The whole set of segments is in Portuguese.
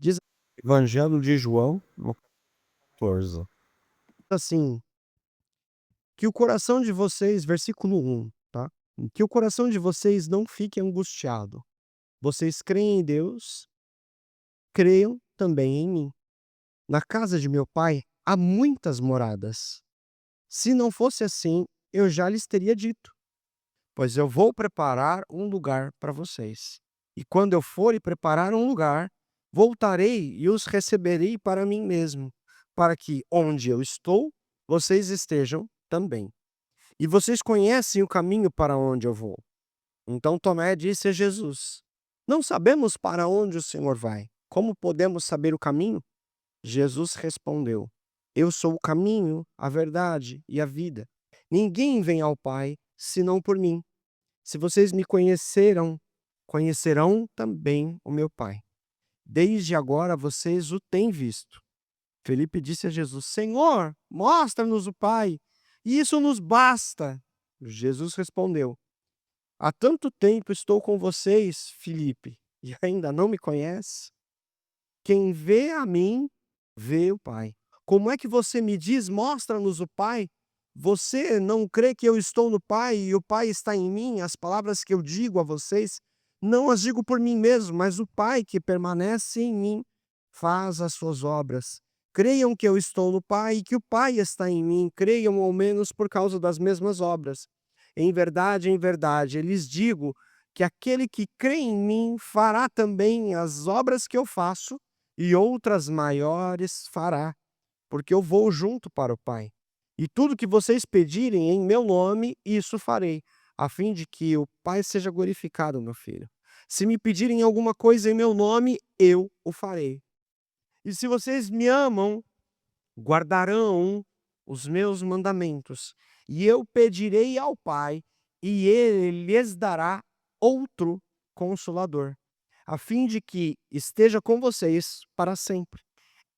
Diz Evangelho de João, no 14. Assim, que o coração de vocês, versículo 1, tá? Que o coração de vocês não fique angustiado. Vocês creem em Deus, creiam também em mim. Na casa de meu pai há muitas moradas. Se não fosse assim, eu já lhes teria dito, pois eu vou preparar um lugar para vocês. E quando eu for e preparar um lugar, voltarei e os receberei para mim mesmo, para que onde eu estou, vocês estejam também. E vocês conhecem o caminho para onde eu vou. Então Tomé disse a Jesus: Não sabemos para onde o Senhor vai. Como podemos saber o caminho? Jesus respondeu: Eu sou o caminho, a verdade e a vida. Ninguém vem ao Pai senão por mim. Se vocês me conheceram, conhecerão também o meu Pai. Desde agora vocês o têm visto. Felipe disse a Jesus: Senhor, mostra-nos o Pai, e isso nos basta. Jesus respondeu: Há tanto tempo estou com vocês, Felipe, e ainda não me conhece? Quem vê a mim, vê o Pai. Como é que você me diz, mostra-nos o Pai? Você não crê que eu estou no Pai e o Pai está em mim? As palavras que eu digo a vocês, não as digo por mim mesmo, mas o Pai que permanece em mim faz as suas obras. Creiam que eu estou no Pai e que o Pai está em mim. Creiam ao menos por causa das mesmas obras. Em verdade, eu lhes digo que aquele que crê em mim fará também as obras que eu faço e outras maiores fará, porque eu vou junto para o Pai. E tudo que vocês pedirem em meu nome, isso farei, a fim de que o Pai seja glorificado, meu filho. Se me pedirem alguma coisa em meu nome, eu o farei. E se vocês me amam, guardarão os meus mandamentos. E eu pedirei ao Pai, e ele lhes dará outro consolador, a fim de que esteja com vocês para sempre.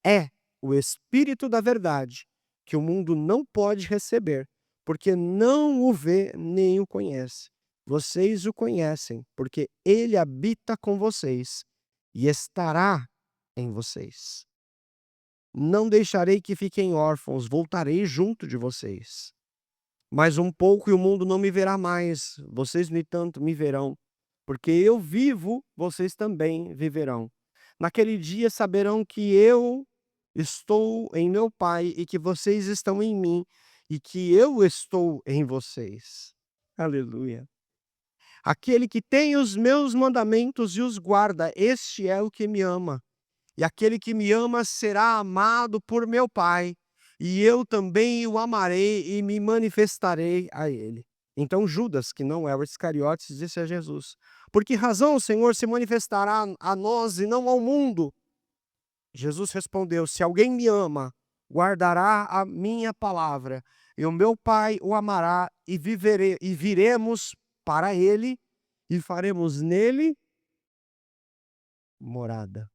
É o Espírito da verdade, que o mundo não pode receber, porque não o vê nem o conhece. Vocês o conhecem, porque ele habita com vocês e estará em vocês. Não deixarei que fiquem órfãos, voltarei junto de vocês. Mais um pouco e o mundo não me verá mais, vocês, no entanto, me verão, porque eu vivo, vocês também viverão. Naquele dia saberão que eu estou em meu Pai e que vocês estão em mim e que eu estou em vocês. Aleluia. Aquele que tem os meus mandamentos e os guarda, este é o que me ama. E aquele que me ama será amado por meu Pai, e eu também o amarei e me manifestarei a ele. Então Judas, que não é o Iscariotes, disse a Jesus: Por que razão o Senhor se manifestará a nós e não ao mundo? Jesus respondeu: Se alguém me ama, guardará a minha palavra, e o meu Pai o amará, e viremos para ele, e faremos nele morada.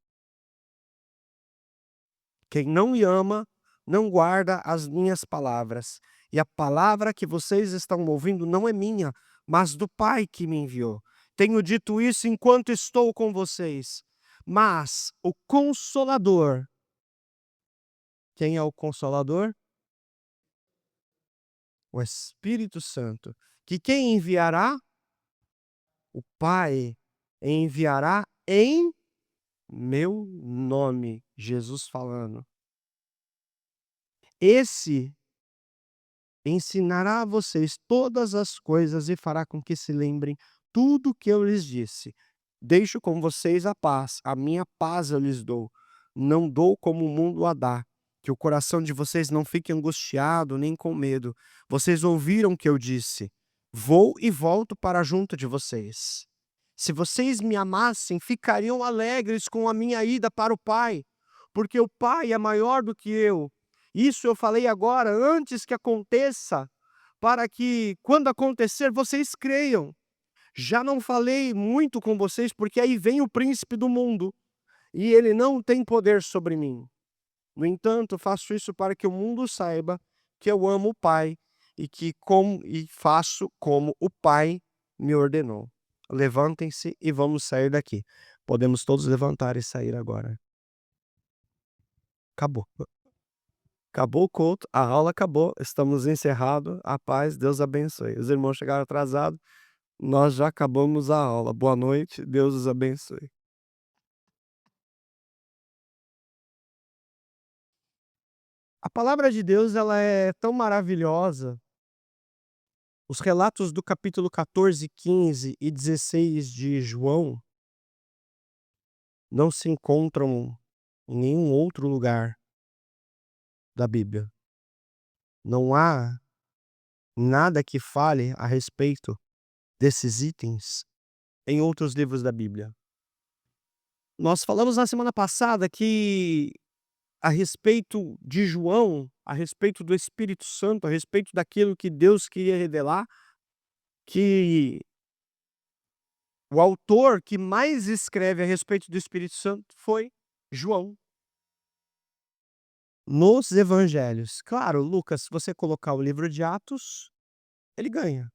Quem não me ama, não guarda as minhas palavras. E a palavra que vocês estão ouvindo não é minha, mas do Pai que me enviou. Tenho dito isso enquanto estou com vocês. Mas o Consolador, quem é o Consolador? O Espírito Santo. Que quem enviará? O Pai enviará em meu nome. Jesus falando. Esse ensinará a vocês todas as coisas e fará com que se lembrem tudo o que eu lhes disse. Deixo com vocês a minha paz eu lhes dou. Não dou como o mundo a dá. Que o coração de vocês não fique angustiado nem com medo. Vocês ouviram o que eu disse. Vou e volto para junto de vocês. Se vocês me amassem, ficariam alegres com a minha ida para o Pai, porque o Pai é maior do que eu. Isso eu falei agora, antes que aconteça, para que, quando acontecer, vocês creiam. Já não falei muito com vocês, porque aí vem o príncipe do mundo, e ele não tem poder sobre mim. No entanto, faço isso para que o mundo saiba que eu amo o Pai e faço como o Pai me ordenou. Levantem-se e vamos sair daqui. Podemos todos levantar e sair agora. Acabou. Acabou o culto, a aula acabou, estamos encerrado, a paz, Deus abençoe. Os irmãos chegaram atrasados, nós já acabamos a aula. Boa noite, Deus os abençoe. A palavra de Deus, ela é tão maravilhosa. Os relatos do capítulo 14, 15 e 16 de João não se encontram em nenhum outro lugar da Bíblia. Não há nada que fale a respeito desses itens em outros livros da Bíblia. Nós falamos na semana passada que a respeito de João, a respeito do Espírito Santo, a respeito daquilo que Deus queria revelar, que o autor que mais escreve a respeito do Espírito Santo foi João. Nos evangelhos. Claro, Lucas, se você colocar o livro de Atos, ele ganha.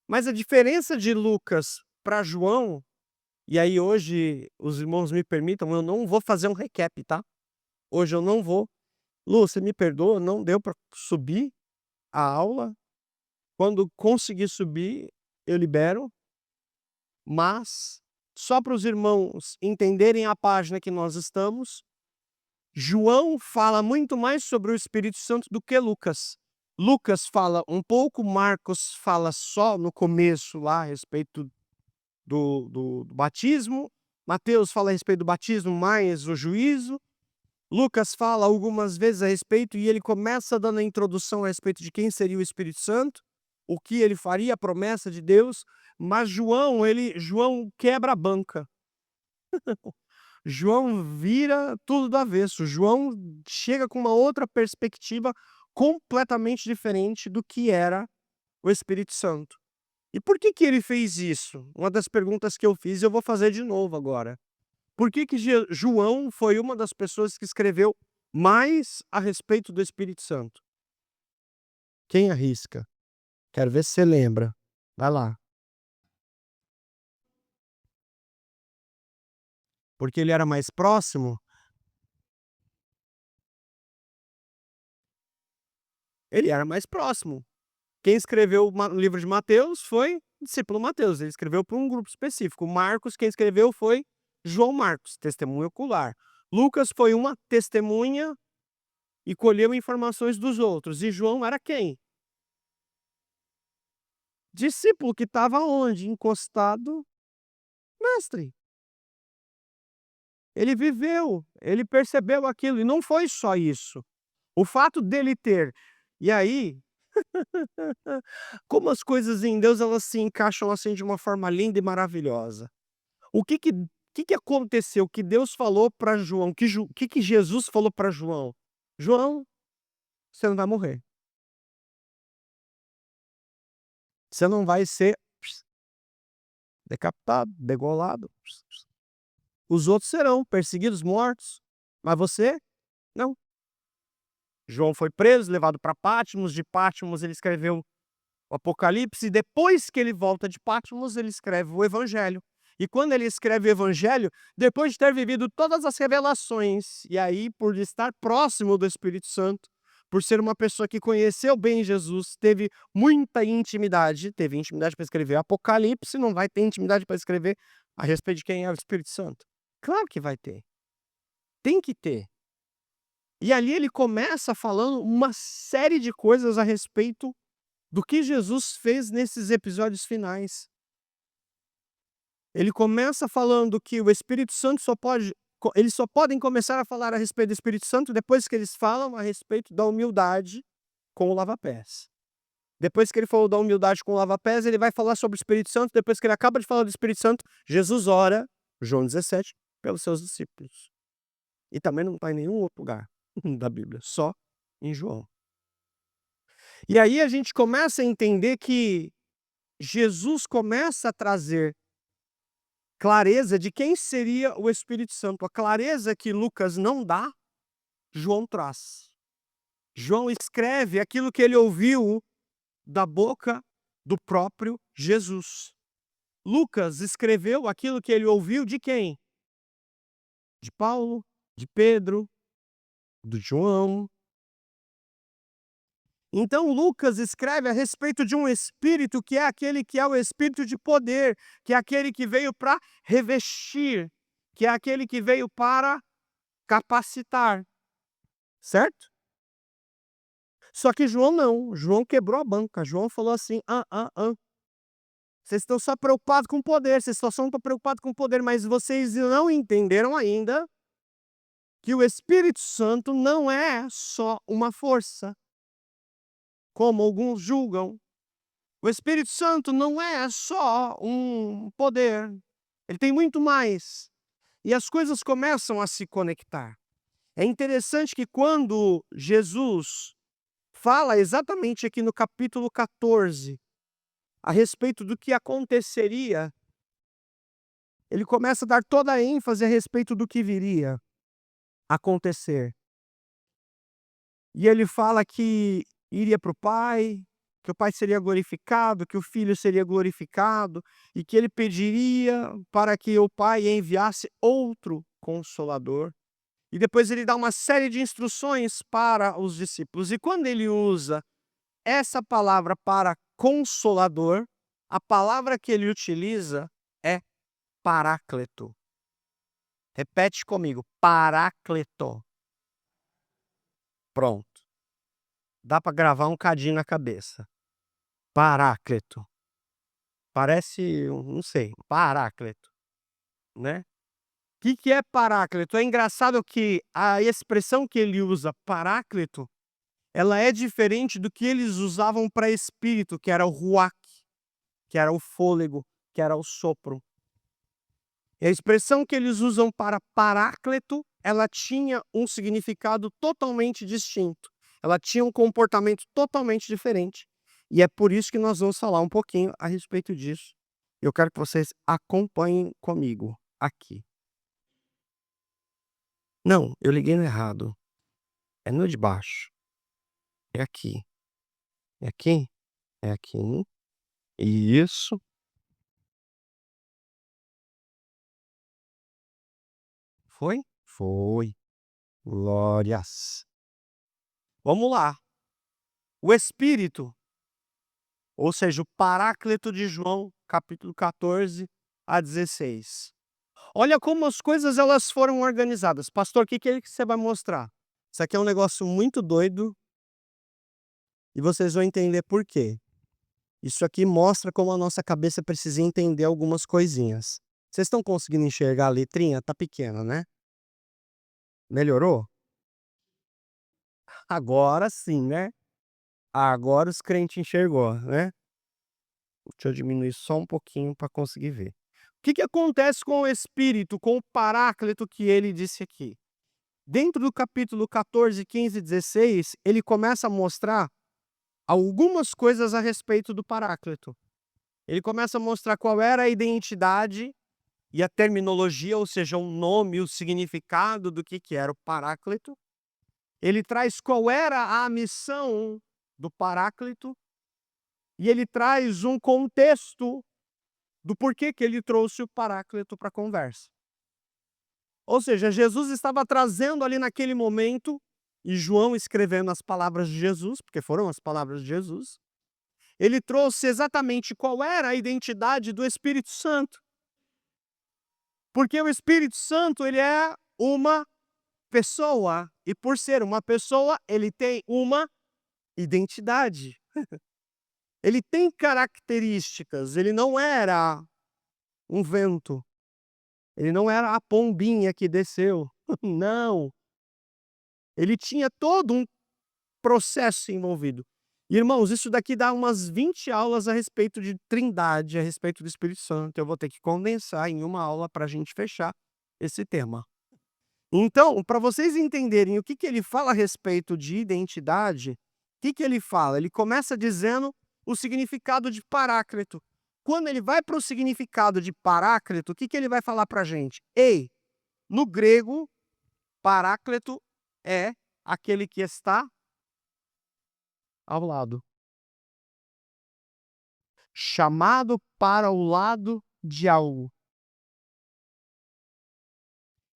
Mas a diferença de Lucas para João, e aí hoje os irmãos me permitam, eu não vou fazer um recap, tá? Hoje eu não vou. Lu, você me perdoa, não deu para subir a aula. Quando conseguir subir, eu libero. Mas, só para os irmãos entenderem a página que nós estamos, João fala muito mais sobre o Espírito Santo do que Lucas. Lucas fala um pouco, Marcos fala só no começo lá a respeito do batismo, Mateus fala a respeito do batismo mais o juízo, Lucas fala algumas vezes a respeito e ele começa dando a introdução a respeito de quem seria o Espírito Santo, o que ele faria, a promessa de Deus, mas João quebra a banca. João vira tudo do avesso. João chega com uma outra perspectiva completamente diferente do que era o Espírito Santo. E por que que ele fez isso? Uma das perguntas que eu fiz, eu vou fazer de novo agora. Por que que João foi uma das pessoas que escreveu mais a respeito do Espírito Santo? Quem arrisca? Quero ver se você lembra. Vai lá. Porque ele era mais próximo? Ele era mais próximo. Quem escreveu o livro de Mateus foi o discípulo Mateus, ele escreveu para um grupo específico. Marcos, quem escreveu foi João Marcos, testemunha ocular. Lucas foi uma testemunha e colheu informações dos outros. E João era quem? Discípulo que estava onde? Encostado, mestre. Ele viveu, ele percebeu aquilo, e não foi só isso. O fato dele ter. E aí, como as coisas em Deus elas se encaixam assim de uma forma linda e maravilhosa. O que que aconteceu? Que Deus falou para João? Que Jesus falou para João? João, você não vai morrer. Você não vai ser decapitado, degolado. Os outros serão perseguidos, mortos, mas você não. João foi preso, levado para Patmos. De Patmos ele escreveu o Apocalipse. E depois que ele volta de Patmos, ele escreve o Evangelho. E quando ele escreve o Evangelho, depois de ter vivido todas as revelações, e aí por estar próximo do Espírito Santo, por ser uma pessoa que conheceu bem Jesus, teve muita intimidade, teve intimidade para escrever Apocalipse, não vai ter intimidade para escrever a respeito de quem é o Espírito Santo? Claro que vai ter. Tem que ter. E ali ele começa falando uma série de coisas a respeito do que Jesus fez nesses episódios finais. Ele começa falando que o Espírito Santo eles só podem começar a falar a respeito do Espírito Santo depois que eles falam a respeito da humildade com o lava-pés. Depois que ele falou da humildade com o lava-pés, ele vai falar sobre o Espírito Santo. Depois que ele acaba de falar do Espírito Santo, Jesus ora, João 17, pelos seus discípulos. E também não está em nenhum outro lugar da Bíblia, só em João. E aí a gente começa a entender que Jesus começa a trazer clareza de quem seria o Espírito Santo. A clareza que Lucas não dá, João traz. João escreve aquilo que ele ouviu da boca do próprio Jesus. Lucas escreveu aquilo que ele ouviu de quem? De Paulo, de Pedro, do João. Então Lucas escreve a respeito de um espírito que é aquele que é o espírito de poder, que é aquele que veio para revestir, que é aquele que veio para capacitar, certo? Só que João não, João quebrou a banca, João falou assim: vocês estão só preocupados com o poder, vocês só estão preocupados com o poder, mas vocês não entenderam ainda que o Espírito Santo não é só uma força, como alguns julgam. O Espírito Santo não é só um poder, ele tem muito mais. E as coisas começam a se conectar. É interessante que quando Jesus fala exatamente aqui no capítulo 14, a respeito do que aconteceria, ele começa a dar toda a ênfase a respeito do que viria a acontecer. E ele fala que iria para o Pai, que o Pai seria glorificado, que o Filho seria glorificado, e que ele pediria para que o Pai enviasse outro Consolador. E depois ele dá uma série de instruções para os discípulos. E quando ele usa essa palavra para Consolador, a palavra que ele utiliza é Paráclito. Repete comigo, Paráclito. Pronto. Dá para gravar um cadinho na cabeça. Paráclito. Parece, não sei, Paráclito, né. O que é Paráclito? É engraçado que a expressão que ele usa, Paráclito, ela é diferente do que eles usavam para espírito, que era o ruach, que era o fôlego, que era o sopro. E a expressão que eles usam para Paráclito, ela tinha um significado totalmente distinto. Ela tinha um comportamento totalmente diferente. E é por isso que nós vamos falar um pouquinho a respeito disso. Eu quero que vocês acompanhem comigo aqui. Não, eu liguei no errado. É no de baixo. É aqui. É aqui? É aqui. Isso. Foi? Foi. Glórias. Vamos lá. O Espírito, ou seja, o Paráclito de João, capítulo 14 a 16. Olha como as coisas elas foram organizadas. Pastor, o que é que você vai mostrar? Isso aqui é um negócio muito doido e vocês vão entender por quê. Isso aqui mostra como a nossa cabeça precisa entender algumas coisinhas. Vocês estão conseguindo enxergar a letrinha? Tá pequena, né? Melhorou? Agora sim, né? Agora os crentes enxergou, né? Deixa eu diminuir só um pouquinho para conseguir ver. O que acontece com o Espírito, com o Paráclito que ele disse aqui? Dentro do capítulo 14, 15 e 16, ele começa a mostrar algumas coisas a respeito do Paráclito. Ele começa a mostrar qual era a identidade e a terminologia, ou seja, o nome, o significado do que era o Paráclito. Ele traz qual era a missão do Paráclito e ele traz um contexto do porquê que ele trouxe o Paráclito para a conversa. Ou seja, Jesus estava trazendo ali naquele momento, e João escrevendo as palavras de Jesus, porque foram as palavras de Jesus, ele trouxe exatamente qual era a identidade do Espírito Santo. Porque o Espírito Santo, ele é uma pessoa, e por ser uma pessoa, ele tem uma identidade. Ele tem características, ele não era um vento, ele não era a pombinha que desceu, não. Ele tinha todo um processo envolvido. Irmãos, isso daqui dá umas 20 aulas a respeito de Trindade, a respeito do Espírito Santo. Eu vou ter que condensar em uma aula para a gente fechar esse tema. Então, para vocês entenderem o que ele fala a respeito de identidade, o que ele fala? Ele começa dizendo o significado de Paráclito. Quando ele vai para o significado de Paráclito, o que ele vai falar para a gente? Ei, no grego, Paráclito é aquele que está ao lado. Chamado para o lado de algo.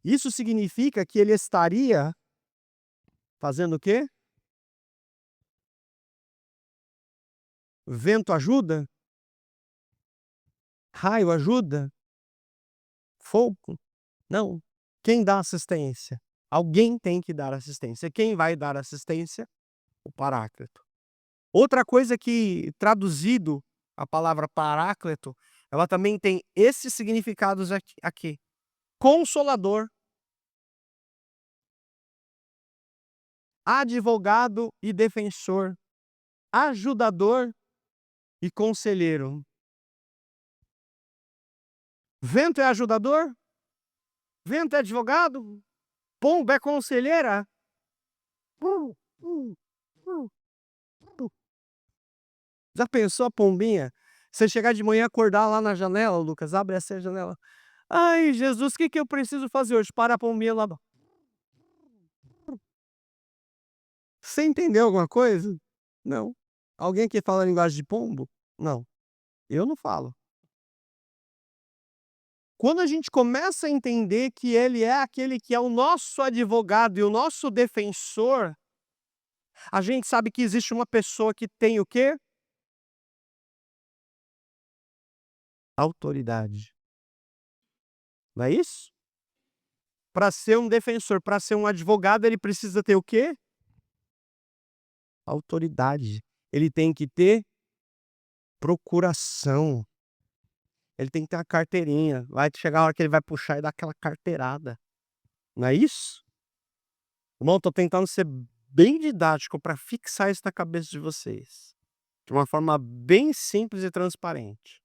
Isso significa que ele estaria Fazendo o quê? Vento ajuda? Raio ajuda? Fogo? Não. Quem dá assistência? Alguém tem que dar assistência. Quem vai dar assistência? O Paráclito. Outra coisa que, traduzido, a palavra Paráclito, ela também tem esses significados aqui: Consolador, advogado e defensor, ajudador e conselheiro. Vento é ajudador? Vento é advogado? Pomba é conselheira? Já pensou a pombinha? Você chegar de manhã, acordar lá na janela, Lucas, abre essa a janela. Ai, Jesus, o que que eu preciso fazer hoje? Para a pombinha lá. Você entendeu alguma coisa? Não. Alguém aqui fala a linguagem de pombo? Não. Eu não falo. Quando a gente começa a entender que ele é aquele que é o nosso advogado e o nosso defensor, a gente sabe que existe uma pessoa que tem o quê? Autoridade. Não é isso? Para ser um defensor, para ser um advogado, ele precisa ter o quê? Autoridade. Ele tem que ter procuração. Ele tem que ter uma carteirinha. Vai chegar a hora que ele vai puxar e dar aquela carteirada. Não é isso? Irmão, tô tentando ser bem didático para fixar isso na cabeça de vocês. De uma forma bem simples e transparente.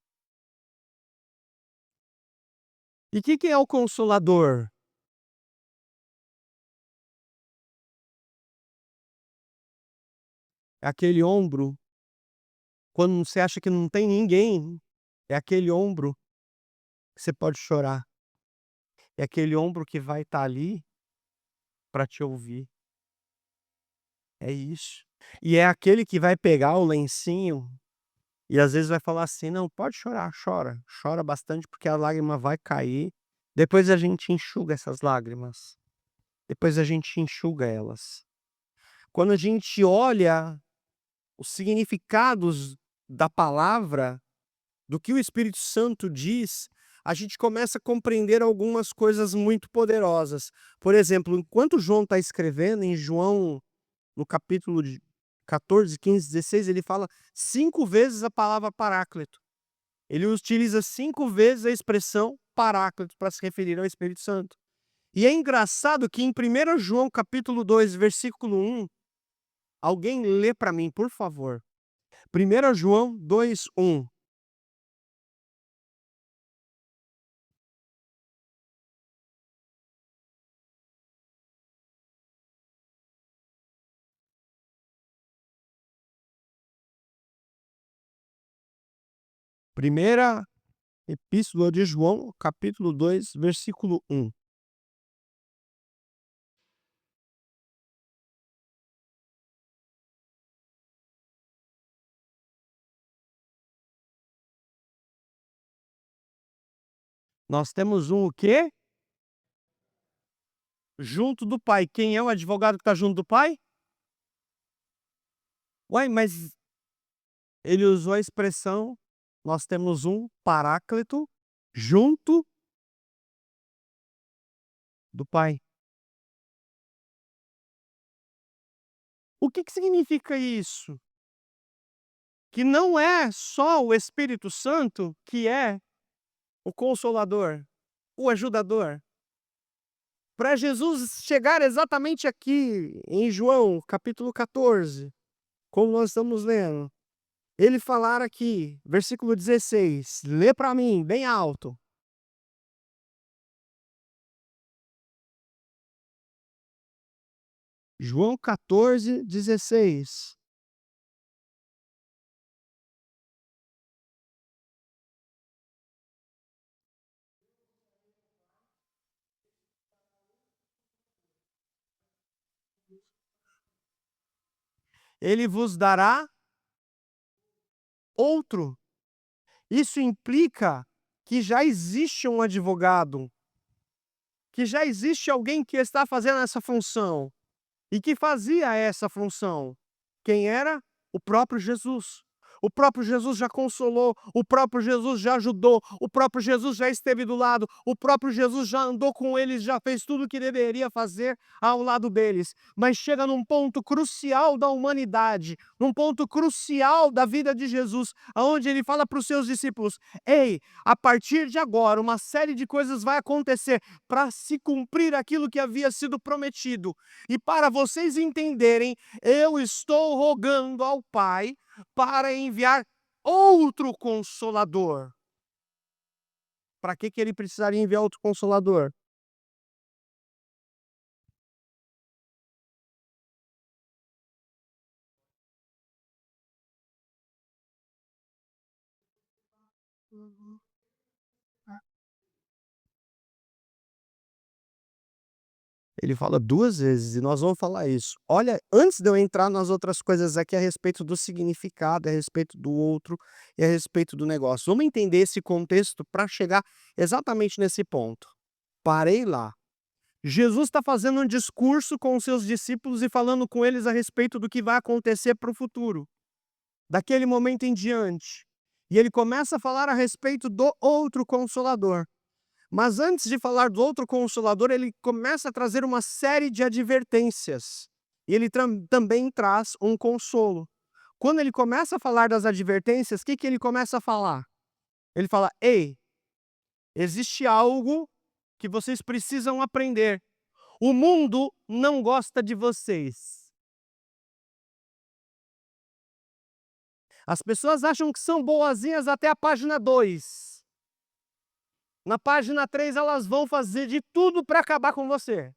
E o que é o Consolador? É aquele ombro, quando você acha que não tem ninguém, é aquele ombro que você pode chorar. É aquele ombro que vai estar ali para te ouvir. É isso. E é aquele que vai pegar o lencinho e às vezes vai falar assim: "Não, pode chorar, chora. Chora bastante porque a lágrima vai cair. Depois a gente enxuga essas lágrimas. Depois a gente enxuga elas". Quando a gente olha os significados da palavra, do que o Espírito Santo diz, a gente começa a compreender algumas coisas muito poderosas. Por exemplo, enquanto João está escrevendo, em João, no capítulo de 14, 15, 16, ele fala 5 vezes a palavra Paráclito. Ele utiliza 5 vezes a expressão Paráclito para se referir ao Espírito Santo. E é engraçado que em 1 João capítulo 2, versículo 1, alguém lê para mim, por favor. 1 João 2, 1. Primeira Epístola de João, capítulo 2, versículo 1. Nós temos um o quê? Junto do Pai. Quem é o advogado que está junto do Pai? Uai, mas ele usou a expressão, nós temos um Paráclito junto do Pai. O que que significa isso? Que não é só o Espírito Santo que é o Consolador, o ajudador. Para Jesus chegar exatamente aqui em João, capítulo 14, como nós estamos lendo, ele falar aqui, versículo 16, lê para mim, bem alto. João 14, 16. Ele vos dará outro. Isso implica que já existe um advogado, que já existe alguém que está fazendo essa função. e que fazia essa função. Quem era? O próprio Jesus. O próprio Jesus já consolou, o próprio Jesus já ajudou, o próprio Jesus já esteve do lado, o próprio Jesus já andou com eles, já fez tudo o que deveria fazer ao lado deles. Mas chega num ponto crucial da humanidade, num ponto crucial da vida de Jesus, aonde ele fala para os seus discípulos: ei, a partir de agora, uma série de coisas vai acontecer para se cumprir aquilo que havia sido prometido. E para vocês entenderem, eu estou rogando ao Pai para enviar outro Consolador. Para que ele precisaria enviar outro Consolador? Ele fala 2 vezes e nós vamos falar isso. Olha, antes de eu entrar nas outras coisas aqui a respeito do significado, a respeito do outro e a respeito do negócio. Vamos entender esse contexto para chegar exatamente nesse ponto. Parei lá. Jesus está fazendo um discurso com os seus discípulos e falando com eles a respeito do que vai acontecer para o futuro, daquele momento em diante. E ele começa a falar a respeito do outro Consolador. Mas antes de falar do outro Consolador, ele começa a trazer uma série de advertências. E ele também traz um consolo. Quando ele começa a falar das advertências, o que ele começa a falar? Ele fala: ei, existe algo que vocês precisam aprender. O mundo não gosta de vocês. As pessoas acham que são boazinhas até a página 2. Na página 3 elas vão fazer de tudo para acabar com você.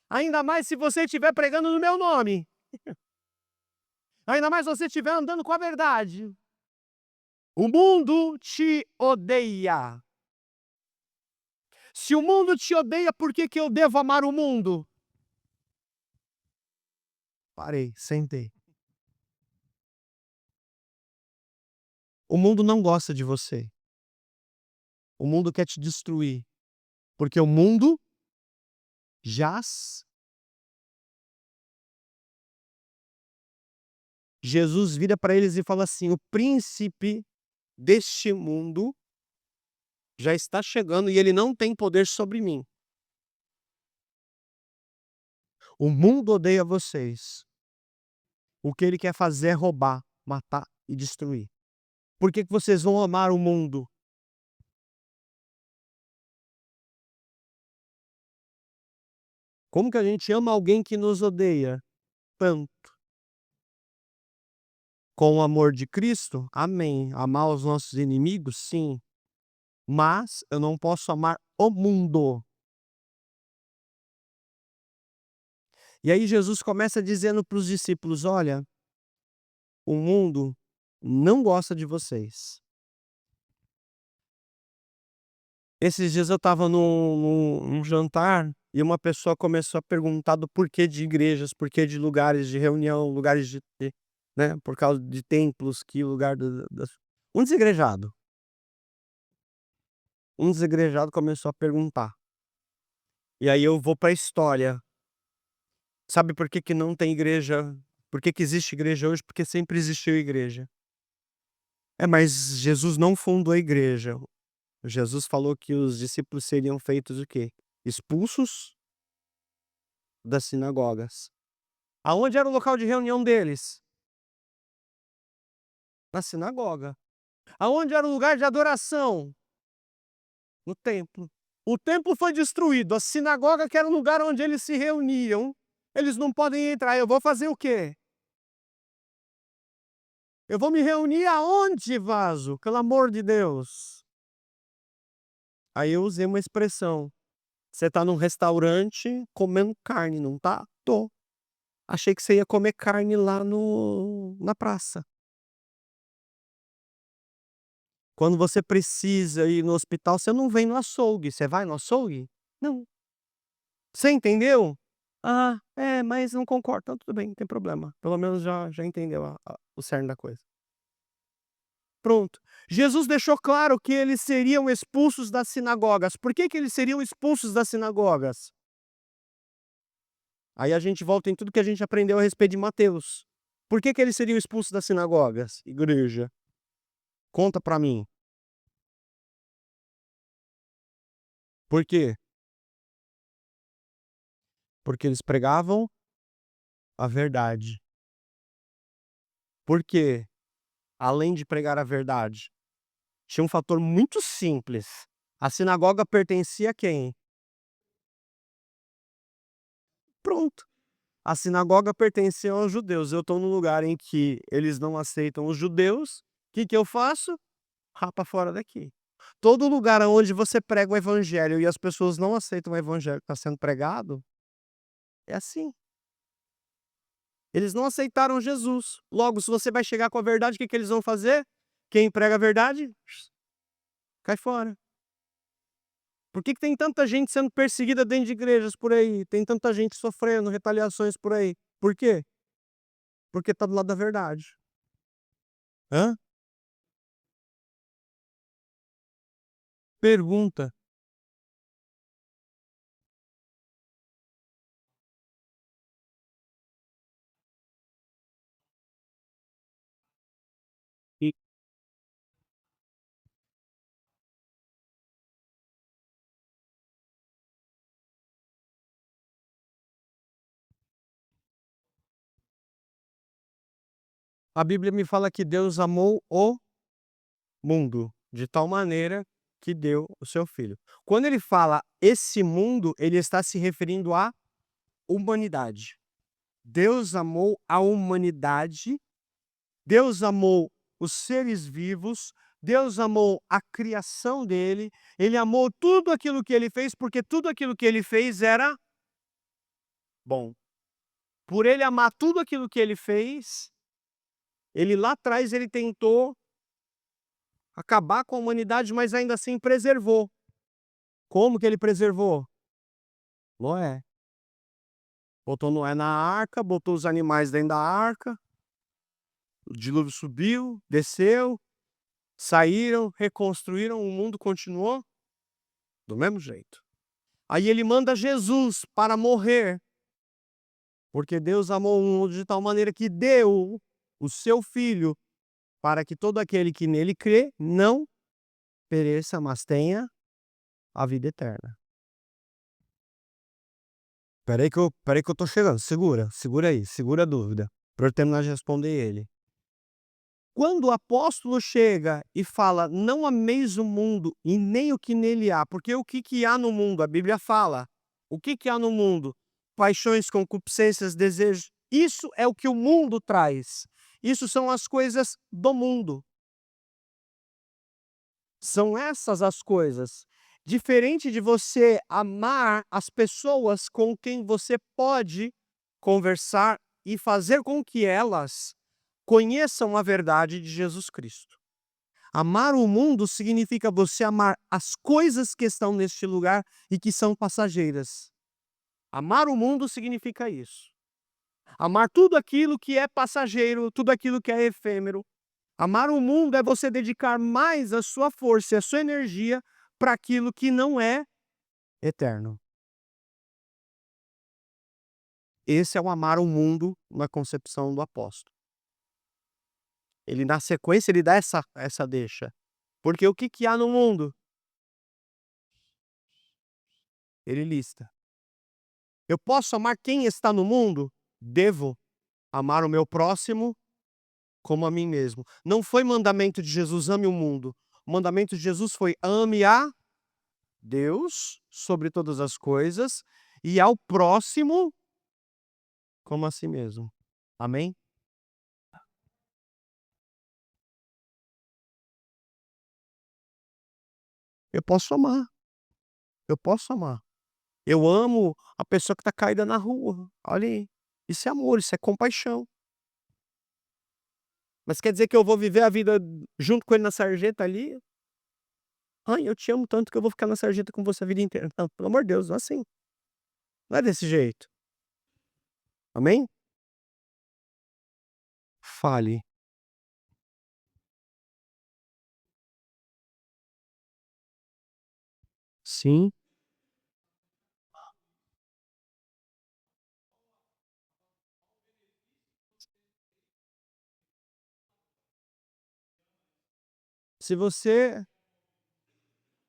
Ainda mais se você estiver pregando no meu nome. Ainda mais se você estiver andando com a verdade. O mundo te odeia. Se o mundo te odeia, por que eu devo amar o mundo? Parei, sentei. O mundo não gosta de você. O mundo quer te destruir. Porque o mundo jaz. Jesus vira para eles e fala assim: o príncipe deste mundo já está chegando e ele não tem poder sobre mim. O mundo odeia vocês. O que ele quer fazer é roubar, matar e destruir. Por que vocês vão amar o mundo? Como que a gente ama alguém que nos odeia tanto? Com o amor de Cristo? Amém. Amar os nossos inimigos? Sim. Mas eu não posso amar o mundo. E aí Jesus começa dizendo para os discípulos: olha, o mundo não gosta de vocês. Esses dias eu estava num jantar e uma pessoa começou a perguntar do porquê de igrejas, porquê de lugares de reunião, lugares né, por causa de templos, que lugar das desigrejado. Um desigrejado começou a perguntar. E aí eu vou para a história. Sabe por que que não tem igreja? Por que que existe igreja hoje? Porque sempre existiu igreja. É, mas Jesus não fundou a igreja. Jesus falou que os discípulos seriam feitos o quê? Expulsos das sinagogas. Aonde era o local de reunião deles? Na sinagoga. Aonde era o lugar de adoração? No templo. O templo foi destruído, a sinagoga, que era o lugar onde eles se reuniam, eles não podem entrar. Eu vou fazer o quê? Eu vou me reunir aonde, vaso? Pelo amor de Deus. Aí eu usei uma expressão. Você tá num restaurante comendo carne, não tá? Tô. Achei que você ia comer carne lá na praça. Quando você precisa ir no hospital, você não vem no açougue. Você vai no açougue? Não. Você entendeu? Ah, é, mas não concordo. Então tudo bem, não tem problema. Pelo menos já entendeu o cerne da coisa. Pronto. Jesus deixou claro que eles seriam expulsos das sinagogas. Por que eles seriam expulsos das sinagogas? Aí a gente volta em tudo que a gente aprendeu a respeito de Mateus. Por que que eles seriam expulsos das sinagogas? Igreja, conta pra mim. Por quê? Porque eles pregavam a verdade. Por quê? Além de pregar a verdade, tinha um fator muito simples. A sinagoga pertencia a quem? Pronto. A sinagoga pertencia aos judeus. Eu estou num lugar em que eles não aceitam os judeus. Que eu faço? Rapa fora daqui. Todo lugar aonde você prega o evangelho e as pessoas não aceitam o evangelho que está sendo pregado, é assim. Eles não aceitaram Jesus. Logo, se você vai chegar com a verdade, o que que eles vão fazer? Quem prega a verdade, cai fora. Por que que tem tanta gente sendo perseguida dentro de igrejas por aí? Tem tanta gente sofrendo retaliações por aí. Por quê? Porque está do lado da verdade. Hã? Pergunta. E a Bíblia me fala que Deus amou o mundo de tal maneira que deu o seu filho. Quando ele fala esse mundo, ele está se referindo à humanidade. Deus amou a humanidade, Deus amou os seres vivos, Deus amou a criação dele, ele amou tudo aquilo que ele fez, porque tudo aquilo que ele fez era bom. Por ele amar tudo aquilo que ele fez, ele lá atrás ele tentou acabar com a humanidade, mas ainda assim preservou. Como que ele preservou? Noé. Botou Noé na arca, botou os animais dentro da arca, o dilúvio subiu, desceu, saíram, reconstruíram, o mundo continuou do mesmo jeito. Aí ele manda Jesus para morrer, porque Deus amou o mundo de tal maneira que deu o seu filho para que todo aquele que nele crê não pereça, mas tenha a vida eterna. Espera aí que eu tô chegando, segura aí, segura a dúvida, para eu terminar de responder ele. Quando o apóstolo chega e fala: "Não ameis o mundo e nem o que nele há", porque o que que há no mundo? A Bíblia fala. O que que há no mundo? Paixões, concupiscências, desejos. Isso é o que o mundo traz. Isso são as coisas do mundo. São essas as coisas. Diferente de você amar as pessoas com quem você pode conversar e fazer com que elas conheçam a verdade de Jesus Cristo. Amar o mundo significa você amar as coisas que estão neste lugar e que são passageiras. Amar o mundo significa isso. Amar tudo aquilo que é passageiro, tudo aquilo que é efêmero. Amar o mundo é você dedicar mais a sua força e a sua energia para aquilo que não é eterno. Esse é o amar o mundo na concepção do apóstolo. Ele, na sequência, ele dá essa deixa. Porque o que que há no mundo? Ele lista. Eu posso amar quem está no mundo? Devo amar o meu próximo como a mim mesmo. Não foi mandamento de Jesus: ame o mundo. O mandamento de Jesus foi: ame a Deus sobre todas as coisas e ao próximo como a si mesmo. Amém? Eu posso amar, eu posso amar. Eu amo a pessoa que está caída na rua. Olha aí. Isso é amor, isso é compaixão. Mas quer dizer que eu vou viver a vida junto com ele na sarjeta ali? "Ai, eu te amo tanto que eu vou ficar na sarjeta com você a vida inteira". Não, pelo amor de Deus, não é assim. Não é desse jeito. Amém? Fale. Sim, Se você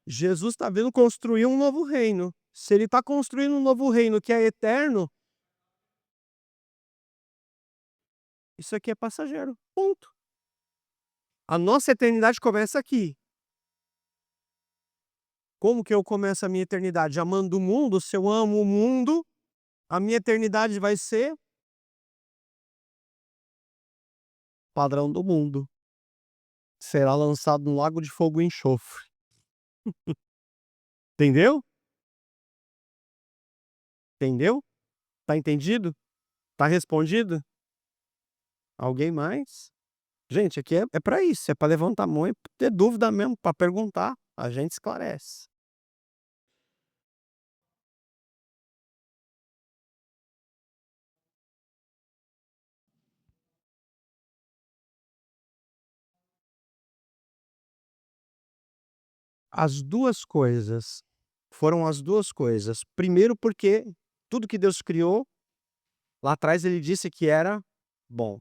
Jesus está vindo construir um novo reino. Se ele está construindo um novo reino que é eterno, isso aqui é passageiro, ponto. A nossa eternidade começa aqui. Como que eu começo a minha eternidade? Amando o mundo. Se eu amo o mundo, a minha eternidade vai ser padrão do mundo. Será lançado no lago de fogo e enxofre. Entendeu? Entendeu? Tá entendido? Tá respondido? Alguém mais? Gente, aqui é para isso, é para levantar a mão e ter dúvida mesmo, para perguntar, a gente esclarece. As 2 coisas, foram as 2 coisas. Primeiro porque tudo que Deus criou, lá atrás ele disse que era bom.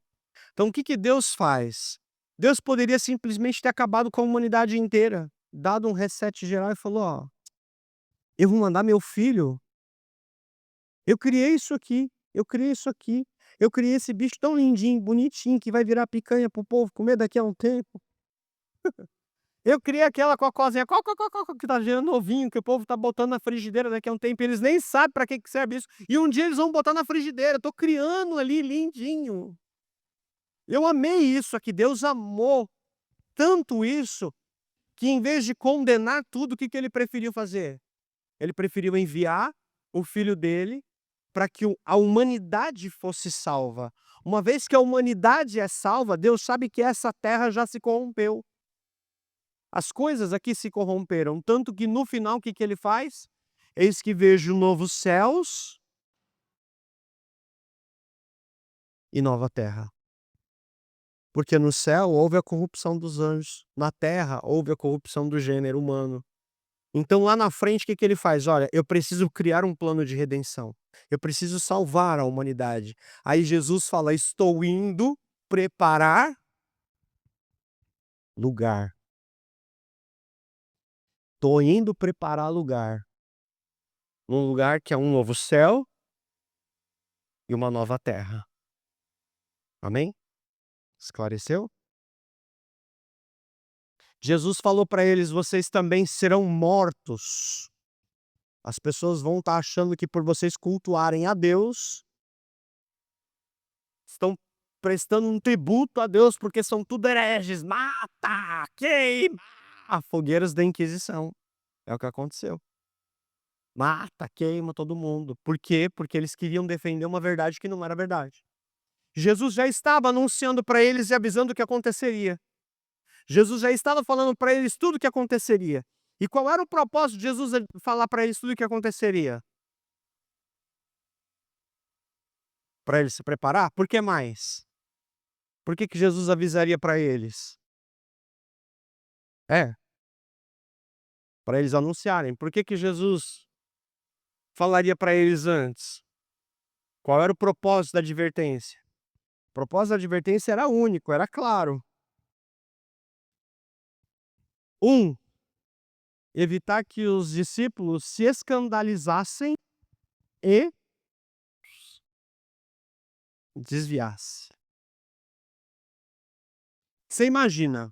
Então o que que Deus faz? Deus poderia simplesmente ter acabado com a humanidade inteira, dado um reset geral e falou: "Ó, eu vou mandar meu filho, eu criei isso aqui, eu criei isso aqui, eu criei esse bicho tão lindinho, bonitinho, que vai virar picanha para o povo comer daqui a um tempo. Eu criei aquela cocózinha que tá gerando ovinho, que o povo tá botando na frigideira daqui a um tempo, eles nem sabem pra que serve isso, e um dia eles vão botar na frigideira, eu tô criando ali lindinho. Eu amei isso aqui, Deus amou tanto isso, que em vez de condenar tudo, o que que ele preferiu fazer? Ele preferiu enviar o filho dele para que a humanidade fosse salva. Uma vez que a humanidade é salva, Deus sabe que essa terra já se corrompeu. As coisas aqui se corromperam, tanto que no final o que que ele faz? Eis que vejo novos céus e nova terra. Porque no céu houve a corrupção dos anjos, na terra houve a corrupção do gênero humano. Então lá na frente o que que ele faz? Olha, eu preciso criar um plano de redenção. Eu preciso salvar a humanidade. Aí Jesus fala: "Estou indo preparar lugar. Estou indo preparar lugar. Um lugar que é um novo céu e uma nova terra." Amém? Esclareceu? Jesus falou para eles: "Vocês também serão mortos." As pessoas vão estar achando que por vocês cultuarem a Deus, estão prestando um tributo a Deus, porque são tudo hereges. Mata, queima, fogueiras da Inquisição. É o que aconteceu. Mata, queima todo mundo. Por quê? Porque eles queriam defender uma verdade que não era verdade. Jesus já estava anunciando para eles e avisando o que aconteceria. Jesus já estava falando para eles tudo o que aconteceria. E qual era o propósito de Jesus falar para eles tudo o que aconteceria? Para eles se preparar? Por que mais? Por que que Jesus avisaria para eles? É, para eles anunciarem. Por que que Jesus falaria para eles antes? Qual era o propósito da advertência? O propósito da advertência era único, era claro. Evitar que os discípulos se escandalizassem e desviasse. Você imagina,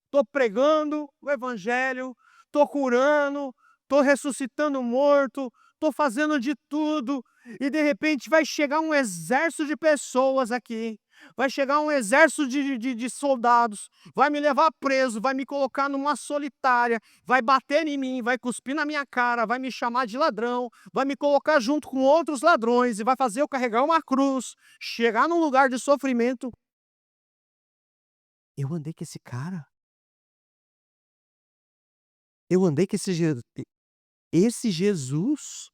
tô pregando o evangelho, tô curando, tô ressuscitando morto, tô fazendo de tudo, e de repente vai chegar um exército de pessoas aqui, vai chegar um exército de soldados, vai me levar preso, vai me colocar numa solitária, vai bater em mim, vai cuspir na minha cara, vai me chamar de ladrão, vai me colocar junto com outros ladrões e vai fazer eu carregar uma cruz, chegar num lugar de sofrimento. Eu andei com esse cara? Eu andei com esse Jesus?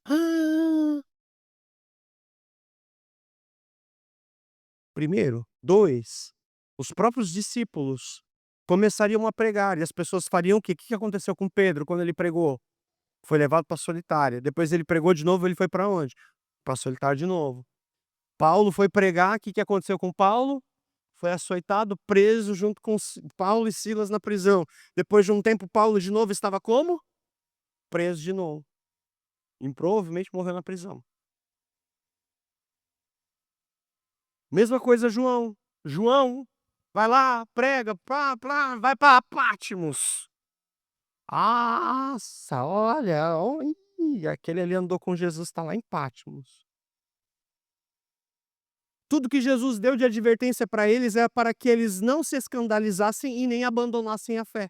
Primeiro. 2, os próprios discípulos começariam a pregar e as pessoas fariam o quê? O que que aconteceu com Pedro quando ele pregou? Foi levado pra solitária. Depois ele pregou de novo, ele foi para onde? Pra solitária de novo. Paulo foi pregar, o que que aconteceu com Paulo? foi açoitado, preso junto com Paulo e Silas na prisão. Depois de um tempo, Paulo de novo estava como? Preso de novo. E provavelmente morreu na prisão. Mesma coisa João. João vai lá, prega, pá, pá, vai para Patmos. Nossa, olha, aquele ali andou com Jesus, está lá em Patmos. Tudo que Jesus deu de advertência para eles é para que eles não se escandalizassem e nem abandonassem a fé.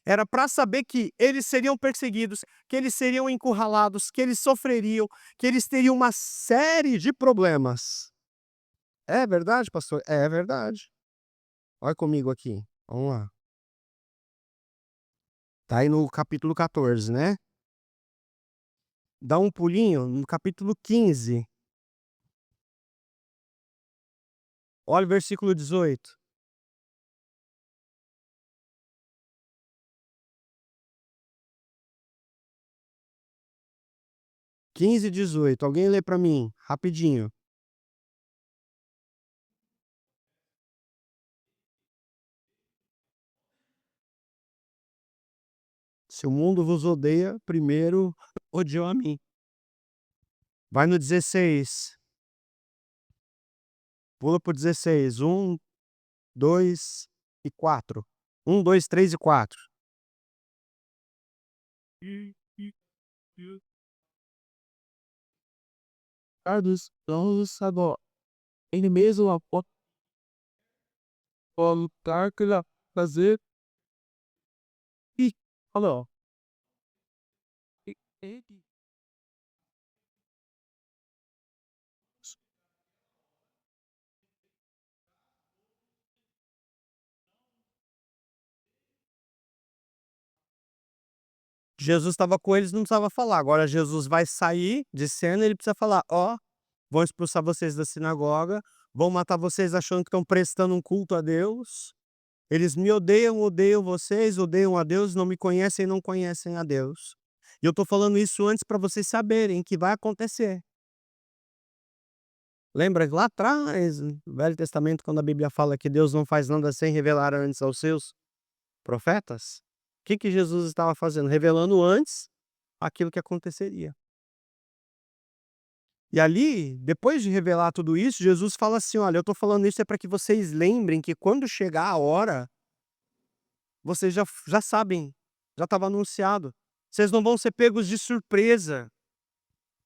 Era para saber que eles seriam perseguidos, que eles seriam encurralados, que eles sofreriam, que eles teriam uma série de problemas. É verdade, pastor? É verdade. Olha comigo aqui. Vamos lá. Tá aí no capítulo 14, né? Dá um pulinho no capítulo 15. Olha o versículo 18. 15 e 18. Alguém lê para mim, rapidinho. Se o mundo vos odeia, primeiro odiou a mim. Vai no 16. Pula pro 16. 1, 2 e 4. 1, 2, 3 e 4. Carlos, vamos agora. Ele mesmo após lutar que ele fazer e falou. Ele Jesus estava com eles, não precisava falar. Agora Jesus vai sair de cena, ele precisa falar: ó, vão expulsar vocês da sinagoga, vão matar vocês achando que estão prestando um culto a Deus. Eles me odeiam, odeiam vocês, odeiam a Deus, não me conhecem, não conhecem a Deus. E eu estou falando isso antes para vocês saberem que vai acontecer. Lembra lá atrás, no Velho Testamento, quando a Bíblia fala que Deus não faz nada sem revelar antes aos seus profetas? O que que Jesus estava fazendo? Revelando antes aquilo que aconteceria. E ali, depois de revelar tudo isso, Jesus fala assim: olha, eu estou falando isso é para que vocês lembrem que quando chegar a hora, vocês já sabem, já estava anunciado. Vocês não vão ser pegos de surpresa.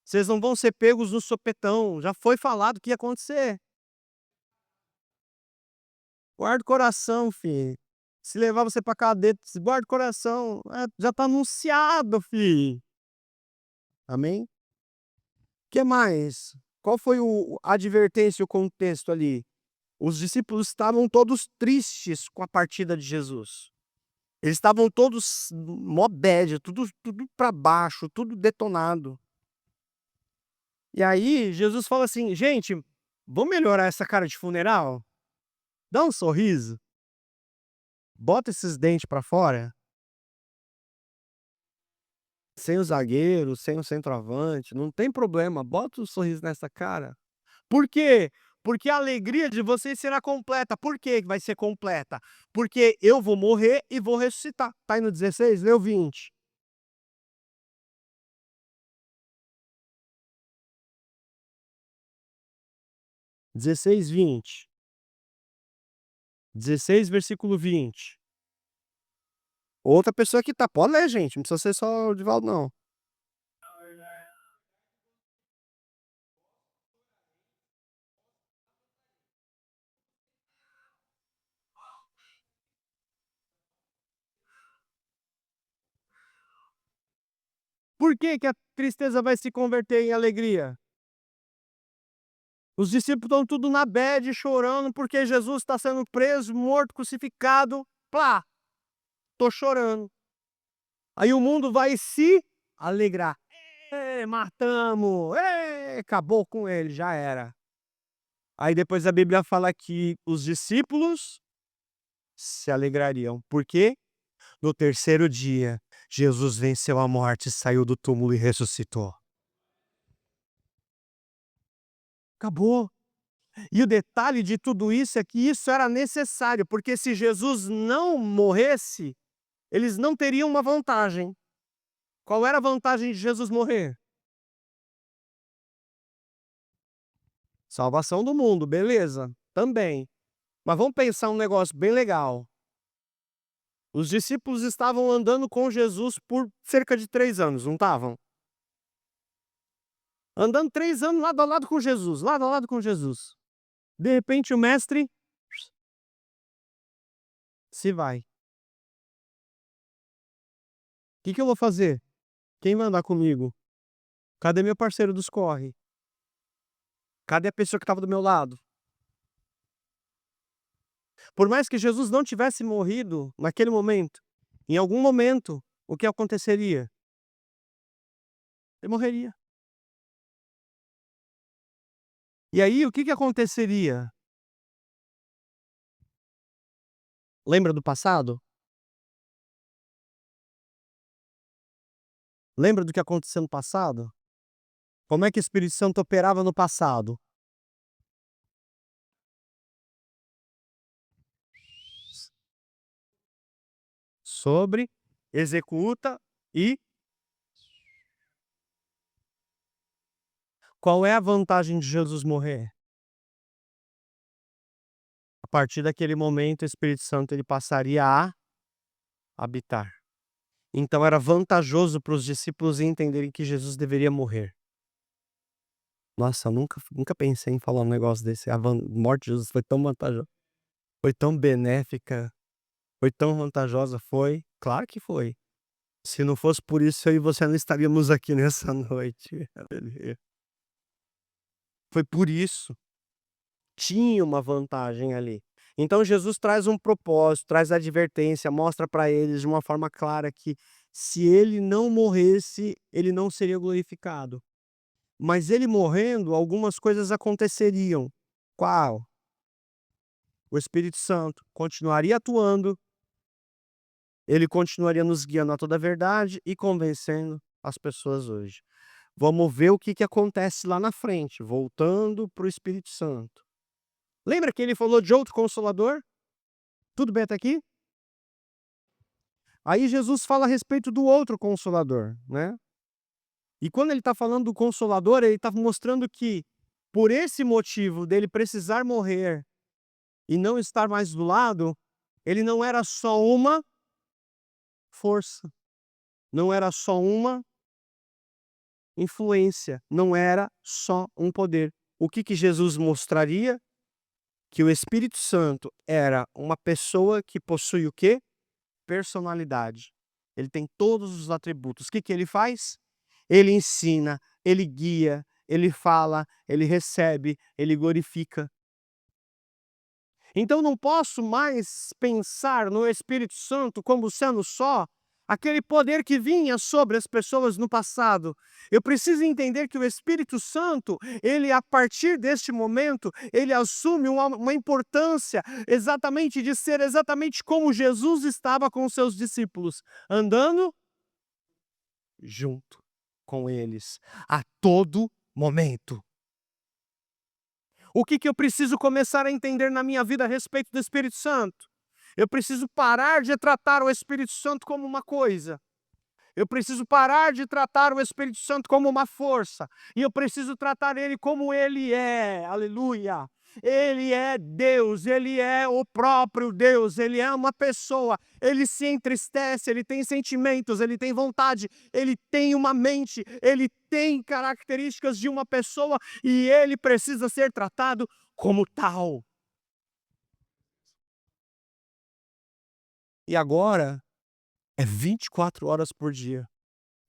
Vocês não vão ser pegos no sopetão. Já foi falado que ia acontecer. Guarda o coração, filho. Se levar você pra cadeia, guarda o coração. Já está anunciado, filho. Amém? Que mais? Qual foi a advertência e o contexto ali? Os discípulos estavam todos tristes com a partida de Jesus. Eles estavam todos mó bad, tudo para baixo, tudo detonado. E aí Jesus fala assim: gente, vamos melhorar essa cara de funeral? Dá um sorriso, bota esses dentes para fora, sem o zagueiro, sem o centroavante, não tem problema, bota um sorriso nessa cara. Por quê? Porque a alegria de vocês será completa. Por que vai ser completa? Porque eu vou morrer e vou ressuscitar. Tá aí no 16? Lê o 20. 16, 20. 16, versículo 20. Outra pessoa que tá. Pode ler, gente. Não precisa ser só o Divaldo, não. Por que que a tristeza vai se converter em alegria? Os discípulos estão tudo na bad, chorando, porque Jesus está sendo preso, morto, crucificado. Plá, tô chorando. Aí o mundo vai se alegrar. Matamos! Acabou com ele, já era. Aí depois a Bíblia fala que os discípulos se alegrariam. Por quê? No terceiro dia, Jesus venceu a morte, saiu do túmulo e ressuscitou. Acabou. E o detalhe de tudo isso é que isso era necessário, porque se Jesus não morresse, eles não teriam uma vantagem. Qual era a vantagem de Jesus morrer? Salvação do mundo, beleza, também. Mas vamos pensar um negócio bem legal. Os discípulos estavam andando com Jesus por cerca de 3 anos, não estavam? Andando 3 anos lado a lado com Jesus, lado a lado com Jesus. De repente o mestre se vai. Que eu vou fazer? Quem vai andar comigo? Cadê meu parceiro dos corre? Cadê a pessoa que estava do meu lado? Por mais que Jesus não tivesse morrido naquele momento, em algum momento, o que aconteceria? Ele morreria. E aí, o que aconteceria? Lembra do passado? Lembra do que aconteceu no passado? Como é que o Espírito Santo operava no passado? Sobre, executa e qual é a vantagem de Jesus morrer? A partir daquele momento, o Espírito Santo ele passaria a habitar. Então era vantajoso para os discípulos entenderem que Jesus deveria morrer. Nossa, eu nunca pensei em falar um negócio desse. Morte de Jesus foi tão vantajosa, foi tão benéfica, foi tão vantajosa, foi? Claro que foi. Se não fosse por isso, eu e você não estaríamos aqui nessa noite. Foi por isso. Tinha uma vantagem ali. Então Jesus traz um propósito, traz advertência, mostra para eles de uma forma clara que se ele não morresse, ele não seria glorificado. Mas ele morrendo, algumas coisas aconteceriam. Qual? O Espírito Santo continuaria atuando, ele continuaria nos guiando a toda a verdade e convencendo as pessoas hoje. Vamos ver o que acontece lá na frente, voltando para o Espírito Santo. Lembra que ele falou de outro Consolador? Tudo bem até aqui? Aí Jesus fala a respeito do outro Consolador, né? E quando ele está falando do Consolador, ele está mostrando que, por esse motivo dele precisar morrer e não estar mais do lado, ele não era só uma força, não era só uma influência, não era só um poder. O que Jesus mostraria? Que o Espírito Santo era uma pessoa que possui o quê? Personalidade. Ele tem todos os atributos. O que ele faz? Ele ensina, ele guia, ele fala, ele recebe, ele glorifica. Então não posso mais pensar no Espírito Santo como sendo só aquele poder que vinha sobre as pessoas no passado. Eu preciso entender que o Espírito Santo, ele a partir deste momento, ele assume uma importância exatamente de ser exatamente como Jesus estava com os seus discípulos, andando junto com eles a todo momento. O que eu preciso começar a entender na minha vida a respeito do Espírito Santo? Eu preciso parar de tratar o Espírito Santo como uma coisa. Eu preciso parar de tratar o Espírito Santo como uma força. E eu preciso tratar ele como ele é. Aleluia. Ele é Deus, ele é o próprio Deus, ele é uma pessoa, ele se entristece, ele tem sentimentos, ele tem vontade, ele tem uma mente, ele tem características de uma pessoa e ele precisa ser tratado como tal. E agora é 24 horas por dia,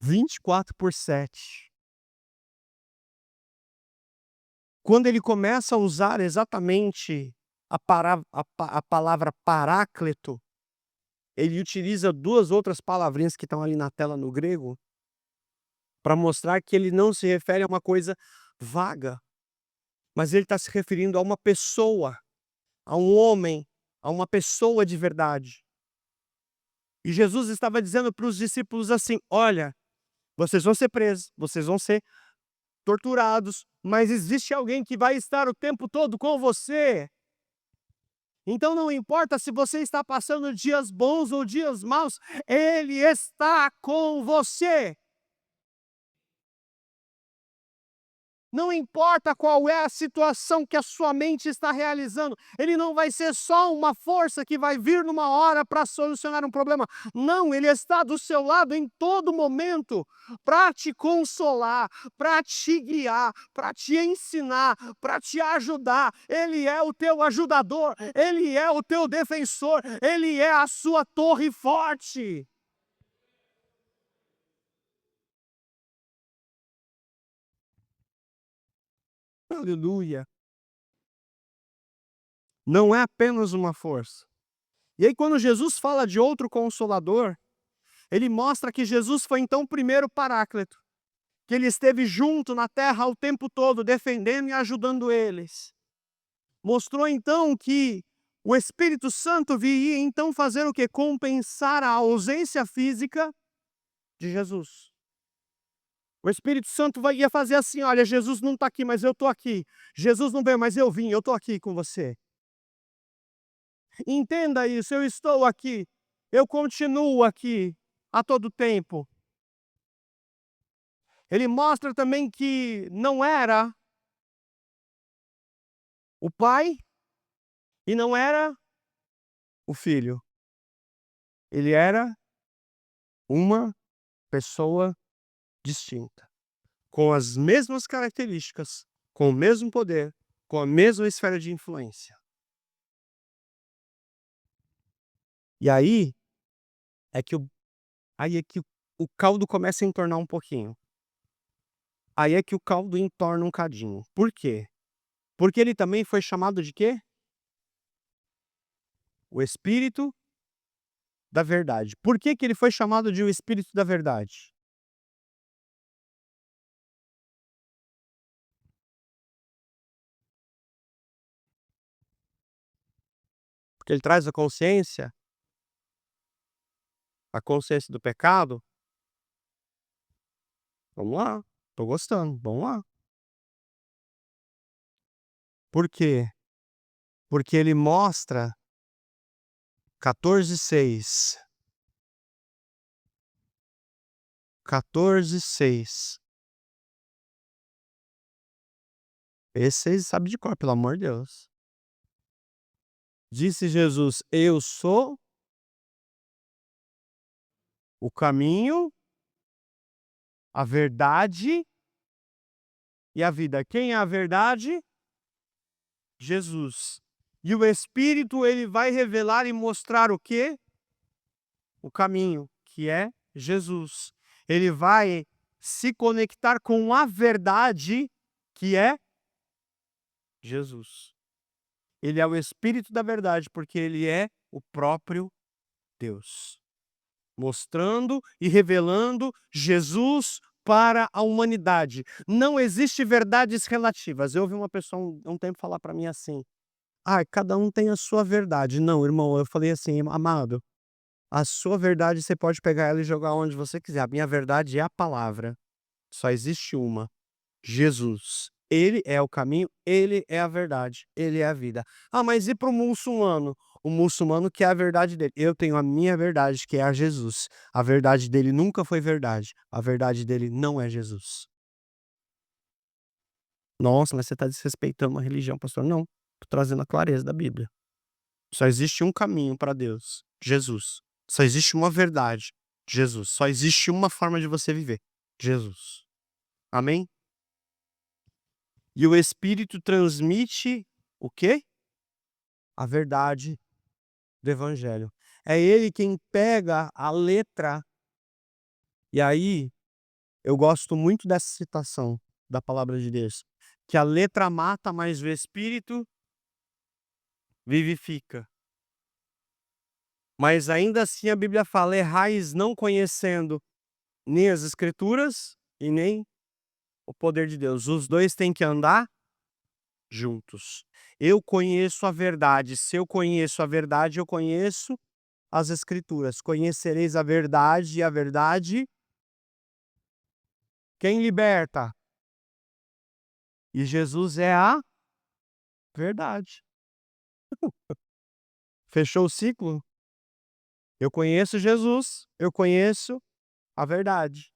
24/7. Quando ele começa a usar exatamente a palavra paráclito, ele utiliza 2 outras palavrinhas que estão ali na tela no grego, para mostrar que ele não se refere a uma coisa vaga, mas ele está se referindo a uma pessoa, a um homem, a uma pessoa de verdade. E Jesus estava dizendo para os discípulos assim: olha, vocês vão ser presos, vocês vão ser torturados, mas existe alguém que vai estar o tempo todo com você. Então não importa se você está passando dias bons ou dias maus, Ele está com você. Não importa qual é a situação que a sua mente está realizando, ele não vai ser só uma força que vai vir numa hora para solucionar um problema. Não, ele está do seu lado em todo momento para te consolar, para te guiar, para te ensinar, para te ajudar. Ele é o teu ajudador, ele é o teu defensor, ele é a sua torre forte. Aleluia. Não é apenas uma força. E aí, quando Jesus fala de outro consolador, ele mostra que Jesus foi então o primeiro paráclito, que ele esteve junto na terra o tempo todo, defendendo e ajudando eles. Mostrou então que o Espírito Santo viria então fazer o que? Compensar a ausência física de Jesus. O Espírito Santo ia fazer assim: olha, Jesus não está aqui, mas eu estou aqui. Jesus não veio, mas eu vim, eu estou aqui com você. Entenda isso, eu estou aqui, eu continuo aqui a todo tempo. Ele mostra também que não era o pai e não era o filho. Ele era uma pessoa distinta, com as mesmas características, com o mesmo poder, com a mesma esfera de influência. E é que o aí é que o caldo começa a entornar um pouquinho. Aí é que o caldo entorna um cadinho. Por quê? Porque ele também foi chamado de quê? O Espírito da Verdade. Por que que ele foi chamado de o Espírito da Verdade? Porque ele traz a consciência do pecado? Vamos lá, tô gostando, vamos lá. Por quê? Porque ele mostra 14:6. 14:6. Esse vocês sabem de cor, pelo amor de Deus. Disse Jesus: "Eu sou o caminho, a verdade e a vida". Quem é a verdade? Jesus. E o Espírito, ele vai revelar e mostrar o quê? O caminho, que é Jesus. Ele vai se conectar com a verdade, que é Jesus. Ele é o Espírito da verdade, porque ele é o próprio Deus, mostrando e revelando Jesus para a humanidade. Não existe verdades relativas. Eu ouvi uma pessoa um tempo falar para mim assim: "Ah, cada um tem a sua verdade". Não, irmão, eu falei assim: "Amado, a sua verdade você pode pegar ela e jogar onde você quiser. A minha verdade é a palavra. Só existe uma, Jesus. Ele é o caminho, ele é a verdade, ele é a vida". Ah, mas e para o muçulmano? O muçulmano quer a verdade dele. Eu tenho a minha verdade, que é a Jesus. A verdade dele nunca foi verdade. A verdade dele não é Jesus. Nossa, mas você está desrespeitando uma religião, pastor. Não, estou trazendo a clareza da Bíblia. Só existe um caminho para Deus, Jesus. Só existe uma verdade, Jesus. Só existe uma forma de você viver, Jesus. Amém? E o Espírito transmite o quê? A verdade do Evangelho. É ele quem pega a letra. E aí, eu gosto muito dessa citação da palavra de Deus, que a letra mata, mas o Espírito vivifica. Mas ainda assim a Bíblia fala: errais não conhecendo nem as Escrituras e nem o poder de Deus. Os dois têm que andar juntos. Eu conheço a verdade. Se eu conheço a verdade, eu conheço as Escrituras. Conhecereis a verdade e a verdade quem liberta? E Jesus é a verdade. Fechou o ciclo? Eu conheço Jesus, eu conheço a verdade.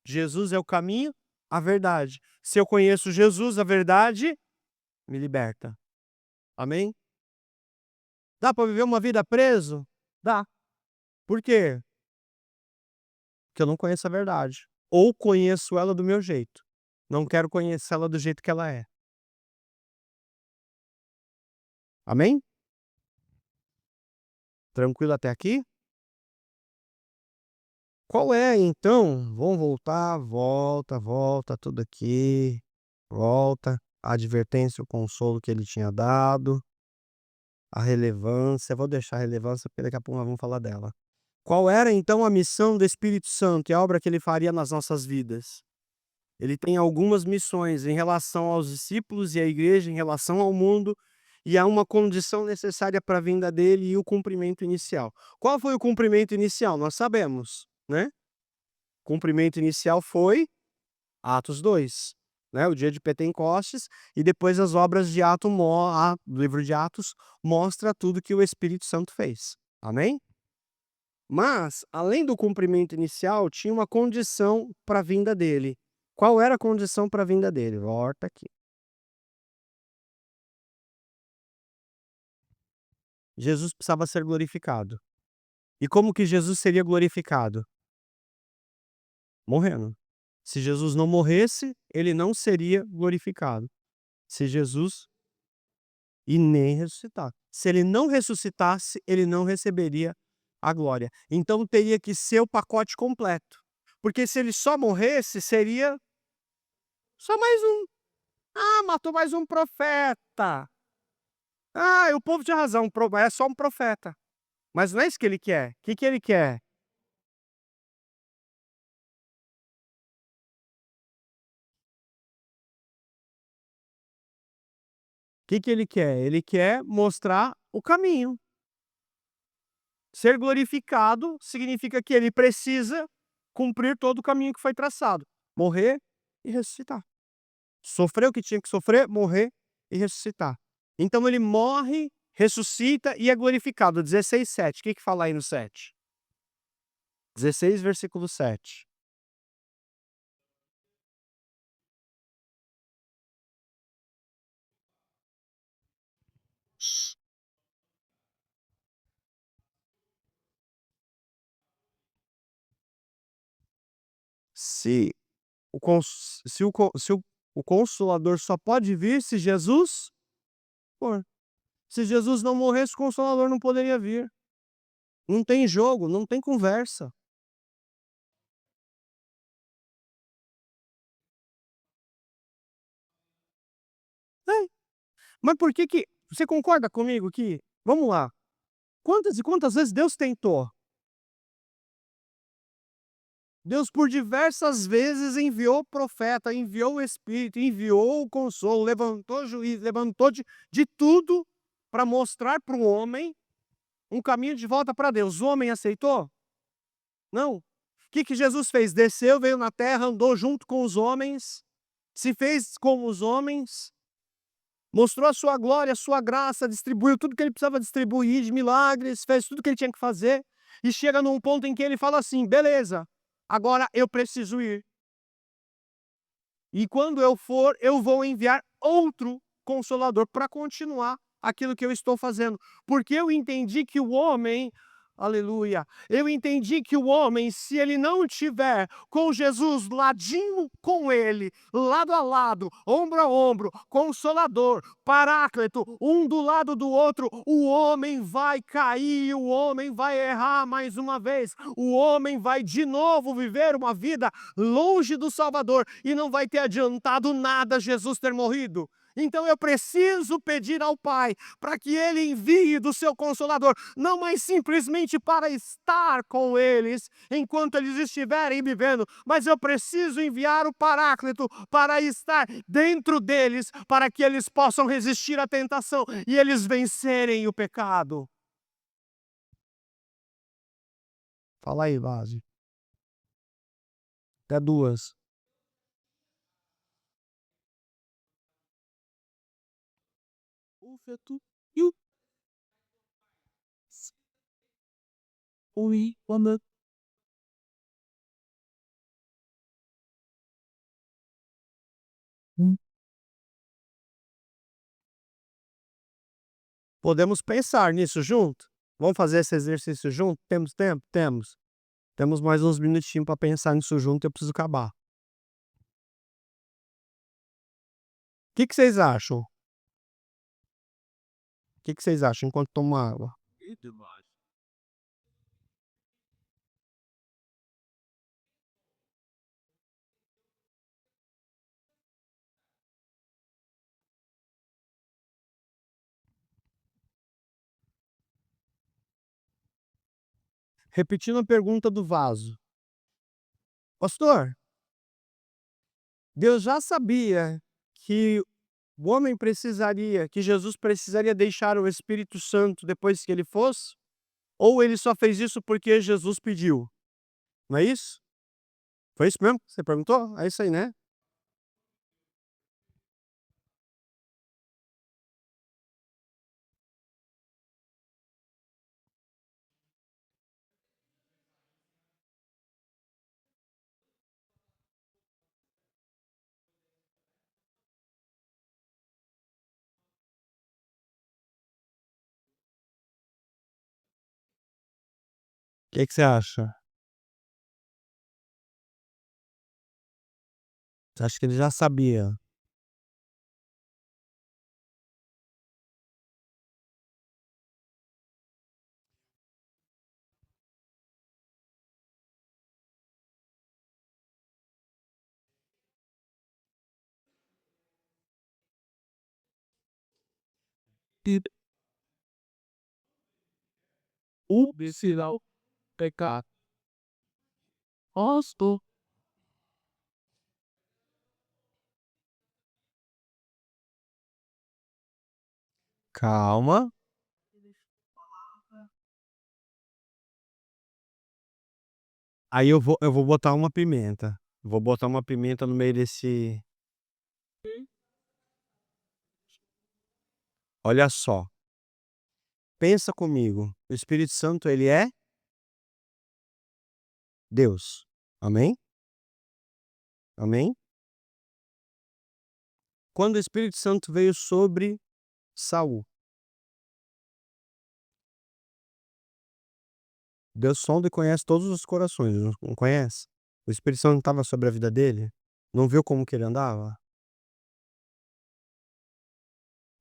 Jesus é o caminho, a verdade. Se eu conheço Jesus, a verdade me liberta. Amém? Dá para viver uma vida preso? Dá. Por quê? Porque eu não conheço a verdade. Ou conheço ela do meu jeito. Não quero conhecê-la do jeito que ela é. Amém? Tranquilo até aqui? Qual é então? Vamos voltar, volta tudo aqui. Volta. A advertência, o consolo que ele tinha dado, a relevância. Vou deixar a relevância, porque daqui a pouco nós vamos falar dela. Qual era então a missão do Espírito Santo e a obra que ele faria nas nossas vidas? Ele tem algumas missões em relação aos discípulos e à igreja, em relação ao mundo, e há uma condição necessária para a vinda dele e o cumprimento inicial. Qual foi o cumprimento inicial? Nós sabemos, né? O cumprimento inicial foi Atos 2, né? O dia de Pentecostes, e depois as obras de do livro de Atos mostra tudo que o Espírito Santo fez. Amém? Mas, além do cumprimento inicial, tinha uma condição para a vinda dele. Qual era a condição para a vinda dele? Volta aqui. Jesus precisava ser glorificado. E como que Jesus seria glorificado? Morrendo. Se Jesus não morresse, ele não seria glorificado. Se Jesus e nem ressuscitar. Se ele não ressuscitasse, ele não receberia a glória. Então teria que ser o pacote completo. Porque se ele só morresse, seria só mais um. Ah, matou mais um profeta. Ah, o povo tinha razão, é só um profeta. Mas não é isso que ele quer. O que que ele quer? O que que ele quer? Ele quer mostrar o caminho. Ser glorificado significa que ele precisa cumprir todo o caminho que foi traçado. Morrer e ressuscitar. Sofrer o que tinha que sofrer, morrer e ressuscitar. Então ele morre, ressuscita e é glorificado. 16:7. O que que fala aí no 7? 16, versículo 7. Se o cons se o co se o Consolador só pode vir se Jesus for. Se Jesus não morresse, o Consolador não poderia vir. Não tem jogo, não tem conversa. É, mas por que que você concorda comigo que vamos lá, quantas e quantas vezes Deus tentou? Deus por diversas vezes enviou o profeta, enviou o Espírito, enviou o consolo, levantou juiz, levantou de tudo para mostrar para o homem um caminho de volta para Deus. O homem aceitou? Não. O que que Jesus fez? Desceu, veio na terra, andou junto com os homens, se fez como os homens, mostrou a sua glória, a sua graça, distribuiu tudo que ele precisava distribuir de milagres, fez tudo que ele tinha que fazer, e chega num ponto em que ele fala assim: beleza, agora eu preciso ir. E quando eu for, eu vou enviar outro consolador para continuar aquilo que eu estou fazendo. Porque eu entendi que o homem, aleluia, eu entendi que o homem, se ele não tiver com Jesus ladinho com ele, lado a lado, ombro a ombro, consolador, paráclito, um do lado do outro, o homem vai cair, o homem vai errar mais uma vez, o homem vai de novo viver uma vida longe do Salvador e não vai ter adiantado nada Jesus ter morrido. Então eu preciso pedir ao Pai para que Ele envie do seu Consolador, não mais simplesmente para estar com eles enquanto eles estiverem vivendo, mas eu preciso enviar o Paráclito para estar dentro deles, para que eles possam resistir à tentação e eles vencerem o pecado. Fala aí, Vase. Até duas. o feto e o oui, quando Podemos pensar nisso junto? Vamos fazer esse exercício junto? Temos tempo? Temos. Temos mais uns minutinhos para pensar nisso junto, eu preciso acabar. O que que vocês acham? O que que vocês acham enquanto tomo água? e demais. Repetindo a pergunta do vaso. Pastor, Deus já sabia que o homem precisaria, que Jesus precisaria deixar o Espírito Santo depois que ele fosse? Ou ele só fez isso porque Jesus pediu? Não é isso? Foi isso mesmo que você perguntou? É isso aí, né? O que que você acha? Você acha que ele já sabia? E o sinal pecado. Posto Calma. Aí eu vou botar uma pimenta. Vou botar uma pimenta no meio desse. Olha só, pensa comigo. O Espírito Santo, ele é Deus. Amém? Amém? Quando o Espírito Santo veio sobre Saul, Deus sonda e conhece todos os corações, não conhece? O Espírito Santo não estava sobre a vida dele? Não viu como que ele andava?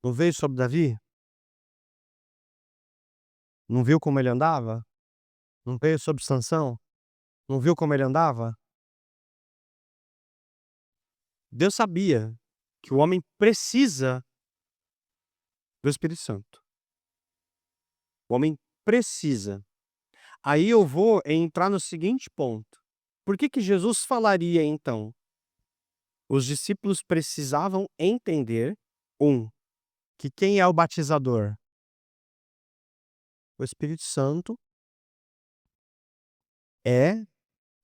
Não veio sobre Davi? Não viu como ele andava? Não veio sobre Sansão? Não viu como ele andava? Deus sabia que o homem precisa do Espírito Santo. O homem precisa. Aí eu vou entrar no seguinte ponto. Por que que Jesus falaria então? Os discípulos precisavam entender, que quem é o batizador? O Espírito Santo é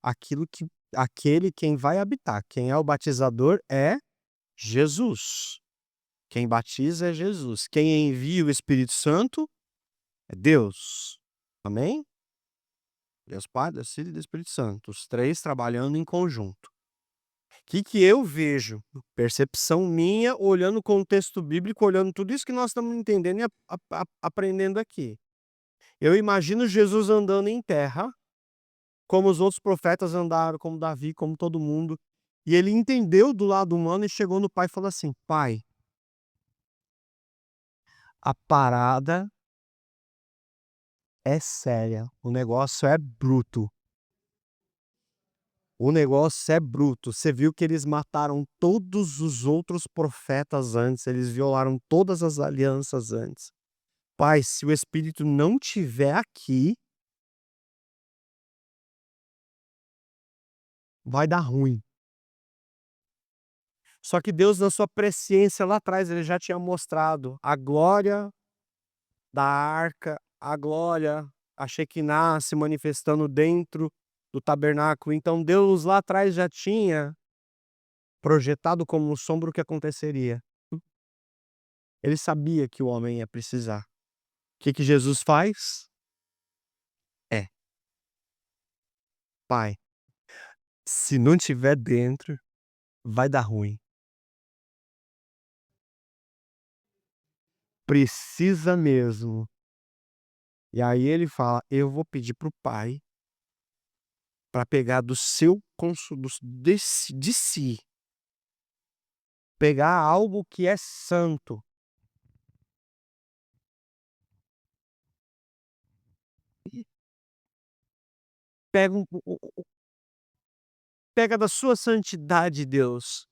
aquele quem vai habitar. Quem é o batizador é Jesus. Quem batiza é Jesus. Quem envia o Espírito Santo é Deus. Amém? Deus Pai, Deus Filho e Deus Espírito Santo. Os três trabalhando em conjunto. O que que eu vejo? Percepção minha, olhando o contexto bíblico, olhando tudo isso que nós estamos entendendo e aprendendo aqui. Eu imagino Jesus andando em terra, como os outros profetas andaram, como Davi, como todo mundo. E ele entendeu do lado humano e chegou no pai e falou assim: Pai, a parada é séria, o negócio é bruto. O negócio é bruto. Você viu que eles mataram todos os outros profetas antes, eles violaram todas as alianças antes. Pai, se o Espírito não tiver aqui, vai dar ruim. Só que Deus, na sua presciência lá atrás, ele já tinha mostrado a glória da arca, a glória, a Shekinah se manifestando dentro do tabernáculo. Então Deus lá atrás já tinha projetado como sombra o que aconteceria. Ele sabia que o homem ia precisar. O que que Jesus faz? É, Pai, se não tiver dentro, vai dar ruim. Precisa mesmo. E aí ele fala: "Eu vou pedir para o Pai para pegar do seu consu dos desse de si, pegar algo que é santo, pega pega da sua santidade, Deus,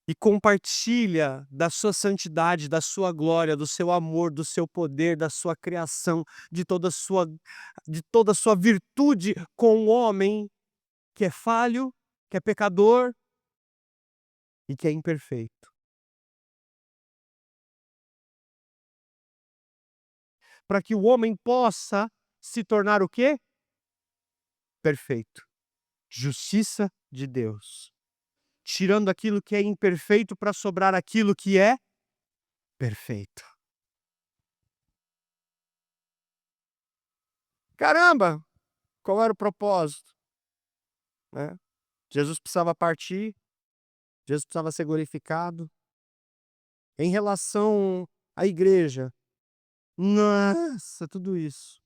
e compartilha da sua santidade, da sua glória, do seu amor, do seu poder, da sua criação, de toda a sua virtude com o homem que é falho, que é pecador e que é imperfeito. Para que o homem possa se tornar o quê? Perfeito. Justiça de Deus. Tirando aquilo que é imperfeito para sobrar aquilo que é perfeito. Caramba! Qual era o propósito, né? Jesus precisava partir, Jesus precisava ser glorificado. Em relação à igreja, nossa, tudo isso.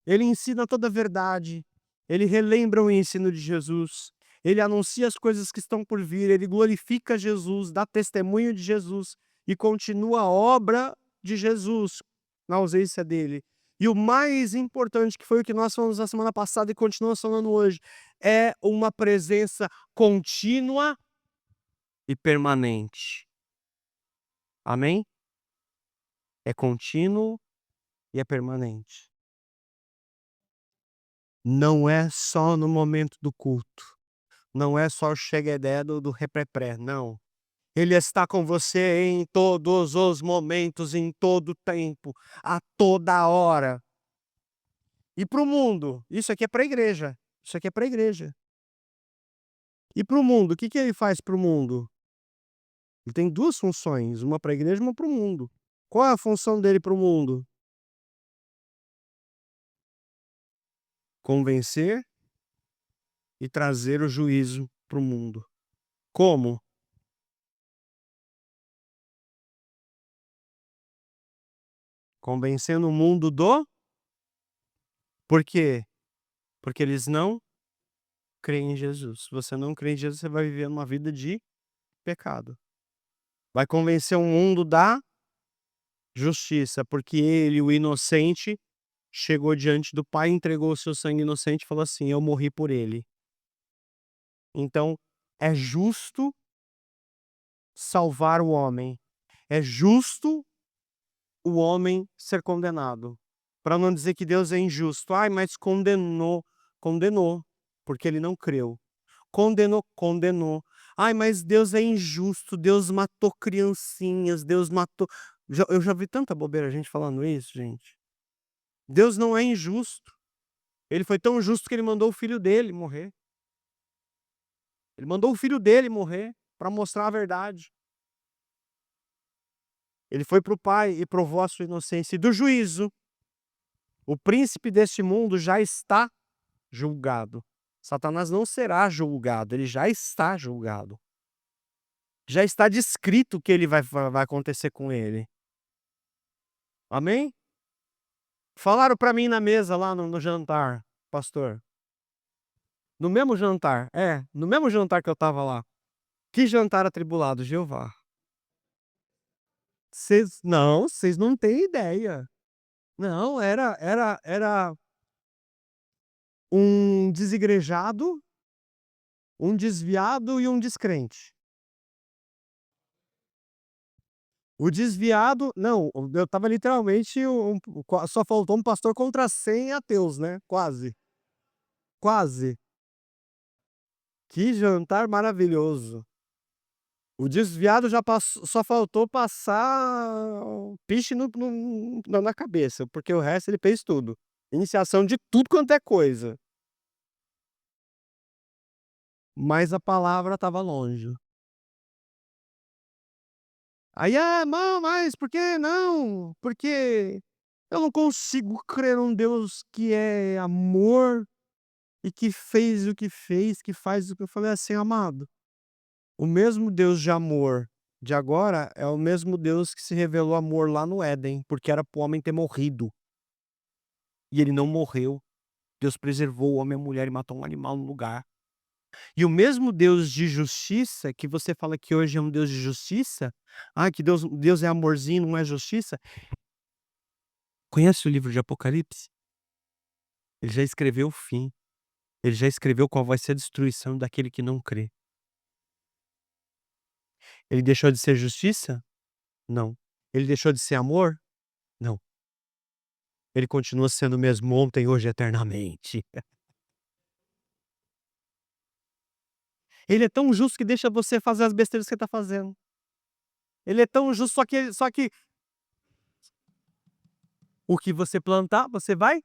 Ele ensina toda a verdade, ele relembra o ensino de Jesus, ele anuncia as coisas que estão por vir, ele glorifica Jesus, dá testemunho de Jesus e continua a obra de Jesus na ausência dele. E o mais importante, que foi o que nós falamos na semana passada e continuamos falando hoje, é uma presença contínua e permanente. Amém? É contínuo e é permanente. Não é só no momento do culto. Não é só o cheguedé do reprepré, não. Ele está com você em todos os momentos, em todo o tempo, a toda hora. E para o mundo? Isso aqui é para a igreja. Isso aqui é para a igreja. E para o mundo? O que que ele faz para o mundo? Ele tem 2 funções, uma para a igreja e uma para o mundo. Qual é a função dele para o mundo? Convencer e trazer o juízo para o mundo. Como? Convencendo o mundo do por quê? Porque eles não creem em Jesus. Se você não crê em Jesus, você vai viver uma vida de pecado. Vai convencer o mundo da justiça, porque ele, o inocente, chegou diante do Pai, entregou o seu sangue inocente e falou assim: "Eu morri por ele". Então, é justo salvar o homem. É justo o homem ser condenado. Para não dizer que Deus é injusto. "Ai, mas condenou". Condenou, porque ele não creu. Condenou, condenou. "Ai, mas Deus é injusto, Deus matou criancinhas, Deus matou". Eu já vi tanta bobeira a gente falando isso, gente. Deus não é injusto. Ele foi tão justo que ele mandou o filho dele morrer. Ele mandou o filho dele morrer para mostrar a verdade. Ele foi para o Pai e provou a sua inocência. E do juízo, o príncipe deste mundo já está julgado. Satanás não será julgado, ele já está julgado. Já está descrito o que ele vai acontecer com ele. Amém? Falaram para mim na mesa lá no jantar, pastor. No mesmo jantar, no mesmo jantar que eu estava lá. Que jantar atribulado, Jeová. Vocês não têm ideia. Não, era um desigrejado, um desviado e um descrente. O desviado não, eu estava literalmente só faltou um pastor contra 100 ateus, né, quase, quase. Que jantar maravilhoso. O desviado já só faltou passar piche na cabeça, porque o resto ele fez tudo. Iniciação de tudo quanto é coisa. Mas a palavra estava longe. Aí: "Ah, não, mas por que não? Porque eu não consigo crer num Deus que é amor e que fez o que fez, que faz o que", eu falei assim: "Amado, o mesmo Deus de amor de agora é o mesmo Deus que se revelou amor lá no Éden, porque era para o homem ter morrido, e ele não morreu. Deus preservou o homem e a mulher e matou um animal no lugar. E o mesmo Deus de justiça, que você fala que hoje é um Deus de justiça, que Deus é amorzinho, não é justiça". Conhece o livro de Apocalipse? Ele já escreveu o fim, ele já escreveu qual vai ser a destruição daquele que não crê. Ele deixou de ser justiça? Não. Ele deixou de ser amor? Não. Ele continua sendo o mesmo ontem, hoje e eternamente. Ele é tão justo que deixa você fazer as besteiras que você está fazendo. Ele é tão justo, só que o que você plantar, você vai,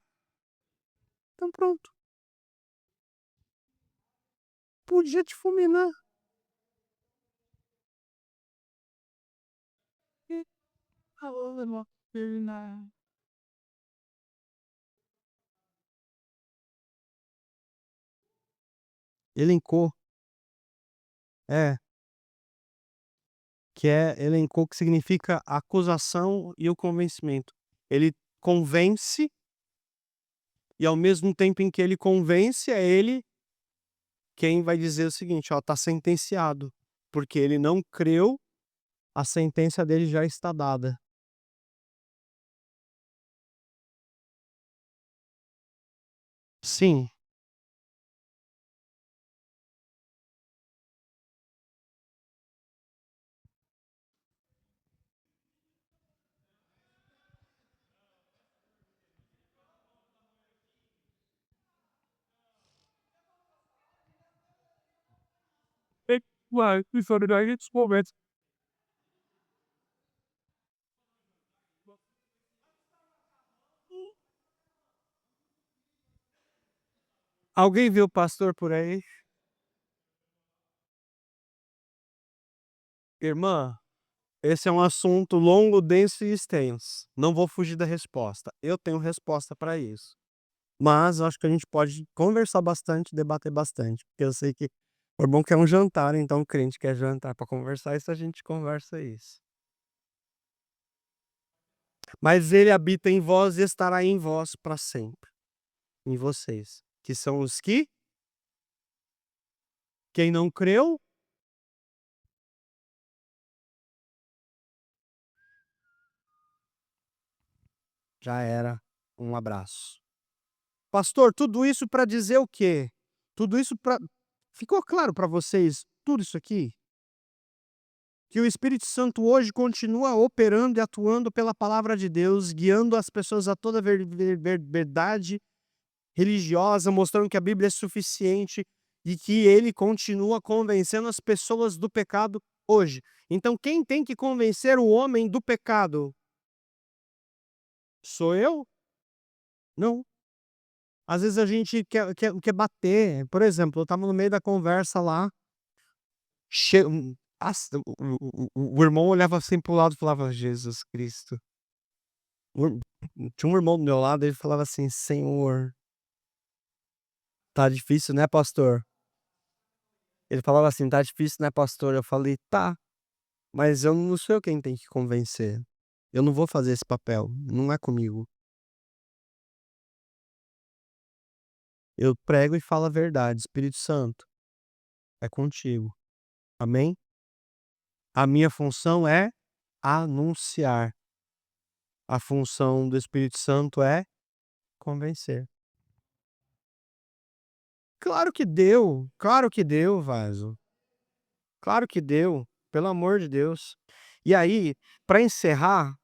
então pronto, podia te fulminar. E falou, irmão, ele na Elencou, é, elencou, que significa a acusação e o convencimento. Ele convence, e ao mesmo tempo em que ele convence, é ele quem vai dizer o seguinte: "Ó, tá sentenciado", porque ele não creu, a sentença dele já está dada. Sim. uai, isso daí a gente conversa. Alguém viu o pastor por aí? Irmã, esse é um assunto longo, denso e extenso. Não vou fugir da resposta. Eu tenho resposta para isso. Mas acho que a gente pode conversar bastante, debater bastante, porque eu sei que o bom que é um jantar, então o crente quer jantar para conversar, isso a gente conversa isso. Mas ele habita em vós e estará em vós para sempre, em vocês, que são os que, quem não creu, já era. Um abraço. Pastor, tudo isso para dizer o quê? Tudo isso para ficou claro para vocês tudo isso aqui? Que o Espírito Santo hoje continua operando e atuando pela palavra de Deus, guiando as pessoas a toda verdade religiosa, mostrando que a Bíblia é suficiente e que ele continua convencendo as pessoas do pecado hoje. Então quem tem que convencer o homem do pecado? Sou eu? Não. Às vezes a gente quer bater. Por exemplo, eu estava no meio da conversa lá, o irmão olhava assim para o lado e falava: "Jesus Cristo". O ir Tinha um irmão do meu lado, ele falava assim: "Senhor, tá difícil, né, pastor?". Ele falava assim: "Tá difícil, né, pastor?". Eu falei: "Tá, mas eu não sou eu quem tem que convencer. Eu não vou fazer esse papel, não é comigo. Eu prego e falo a verdade. Espírito Santo, é contigo. Amém? A minha função é anunciar. A função do Espírito Santo é convencer". Claro que deu, vaso. Claro que deu, pelo amor de Deus. E aí, para encerrar,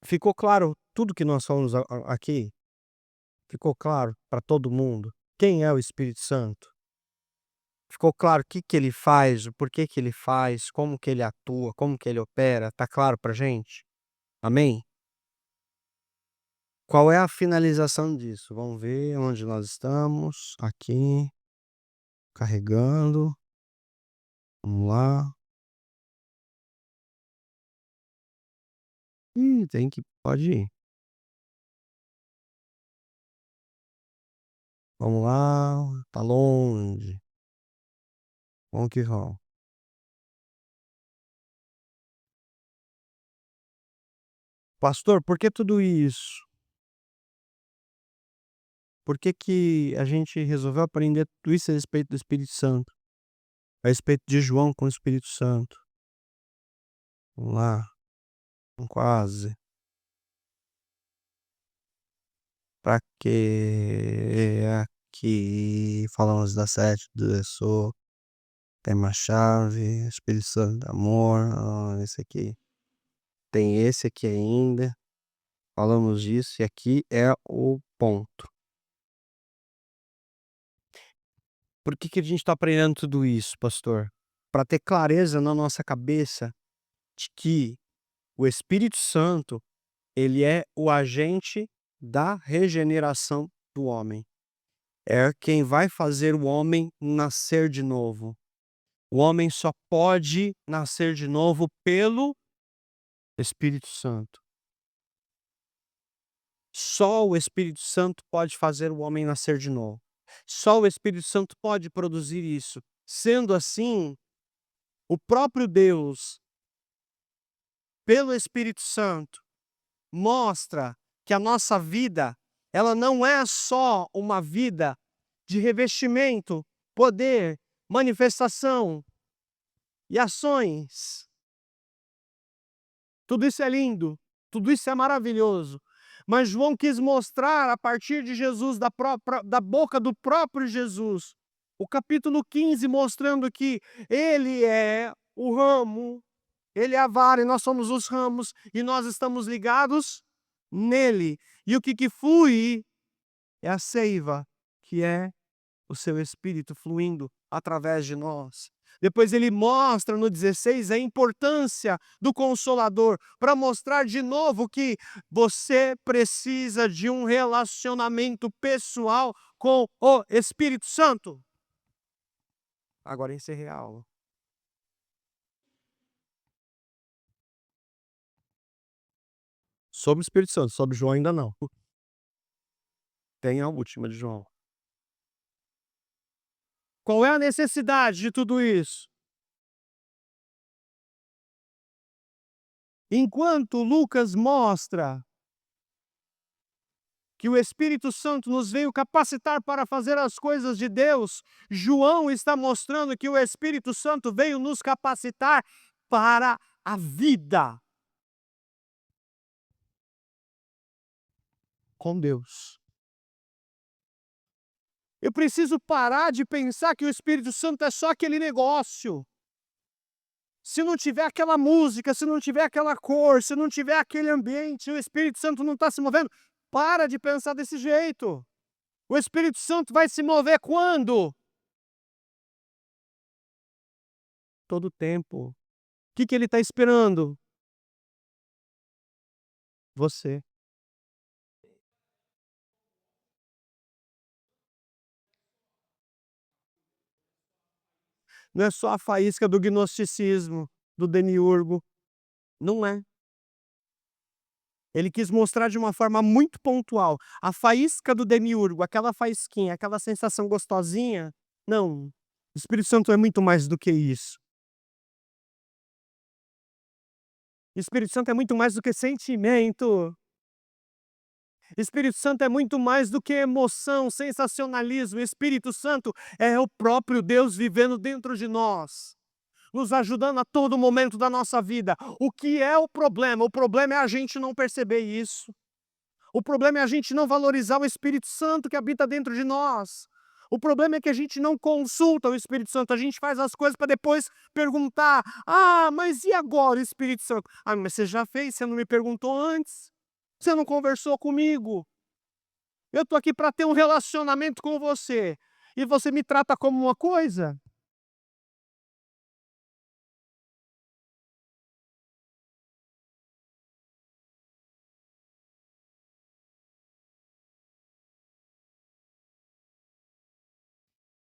ficou claro tudo que nós falamos aqui? Ficou claro para todo mundo quem é o Espírito Santo? Ficou claro o que que ele faz, o porquê que ele faz, como que ele atua, como que ele opera? Tá claro pra gente? Amém? Qual é a finalização disso? Vamos ver onde nós estamos. Aqui, carregando. Vamos lá. tem que pode ir. Vamos lá, tá longe. Vamos que vamos. Pastor, por que tudo isso? Por que que a gente resolveu aprender tudo isso a respeito do Espírito Santo? A respeito de João com o Espírito Santo? Vamos lá, quase. Pra quê? Aqui falamos das 7 do sou tema-chave, Espírito Santo, amor, esse aqui. Tem esse aqui ainda, falamos disso e aqui é o ponto. Por que que a gente tá aprendendo tudo isso, pastor? Para ter clareza na nossa cabeça de que o Espírito Santo, ele é o agente da regeneração do homem. É quem vai fazer o homem nascer de novo. O homem só pode nascer de novo pelo Espírito Santo. Só o Espírito Santo pode fazer o homem nascer de novo. Só o Espírito Santo pode produzir isso. Sendo assim, o próprio Deus, pelo Espírito Santo, mostra que a nossa vida, ela não é só uma vida de revestimento, poder, manifestação e ações. Tudo isso é lindo, tudo isso é maravilhoso. Mas João quis mostrar a partir de Jesus, da boca do próprio Jesus, o capítulo 15 mostrando que ele é o ramo, ele é a vara e nós somos os ramos e nós estamos ligados nele. E o que flui é a seiva, que é o seu espírito fluindo através de nós. Depois ele mostra no 16 a importância do Consolador, para mostrar de novo que você precisa de um relacionamento pessoal com o Espírito Santo. Agora encerrei a aula. Sobre o Espírito Santo, sobre João ainda não. Tem a última de João. Qual é a necessidade de tudo isso? Enquanto Lucas mostra que o Espírito Santo nos veio capacitar para fazer as coisas de Deus, João está mostrando que o Espírito Santo veio nos capacitar para a vida com Deus. Eu preciso parar de pensar que o Espírito Santo é só aquele negócio. Se não tiver aquela música, se não tiver aquela cor, se não tiver aquele ambiente, o Espírito Santo não está se movendo. Para de pensar desse jeito. O Espírito Santo vai se mover quando? Todo tempo. O que ele está esperando? Você. Não é só a faísca do gnosticismo, do demiurgo. Não é. Ele quis mostrar de uma forma muito pontual. A faísca do demiurgo, aquela faísquinha, aquela sensação gostosinha. Não. O Espírito Santo é muito mais do que isso. O Espírito Santo é muito mais do que sentimento. O Espírito Santo é muito mais do que emoção, sensacionalismo. O Espírito Santo é o próprio Deus vivendo dentro de nós, nos ajudando a todo momento da nossa vida. O que é o problema? O problema é a gente não perceber isso. O problema é a gente não valorizar o Espírito Santo que habita dentro de nós. O problema é que a gente não consulta o Espírito Santo, a gente faz as coisas para depois perguntar: ah, mas e agora o Espírito Santo? Ah, mas você já fez, você não me perguntou antes, você não conversou comigo. Eu estou aqui para ter um relacionamento com você e você me trata como uma coisa?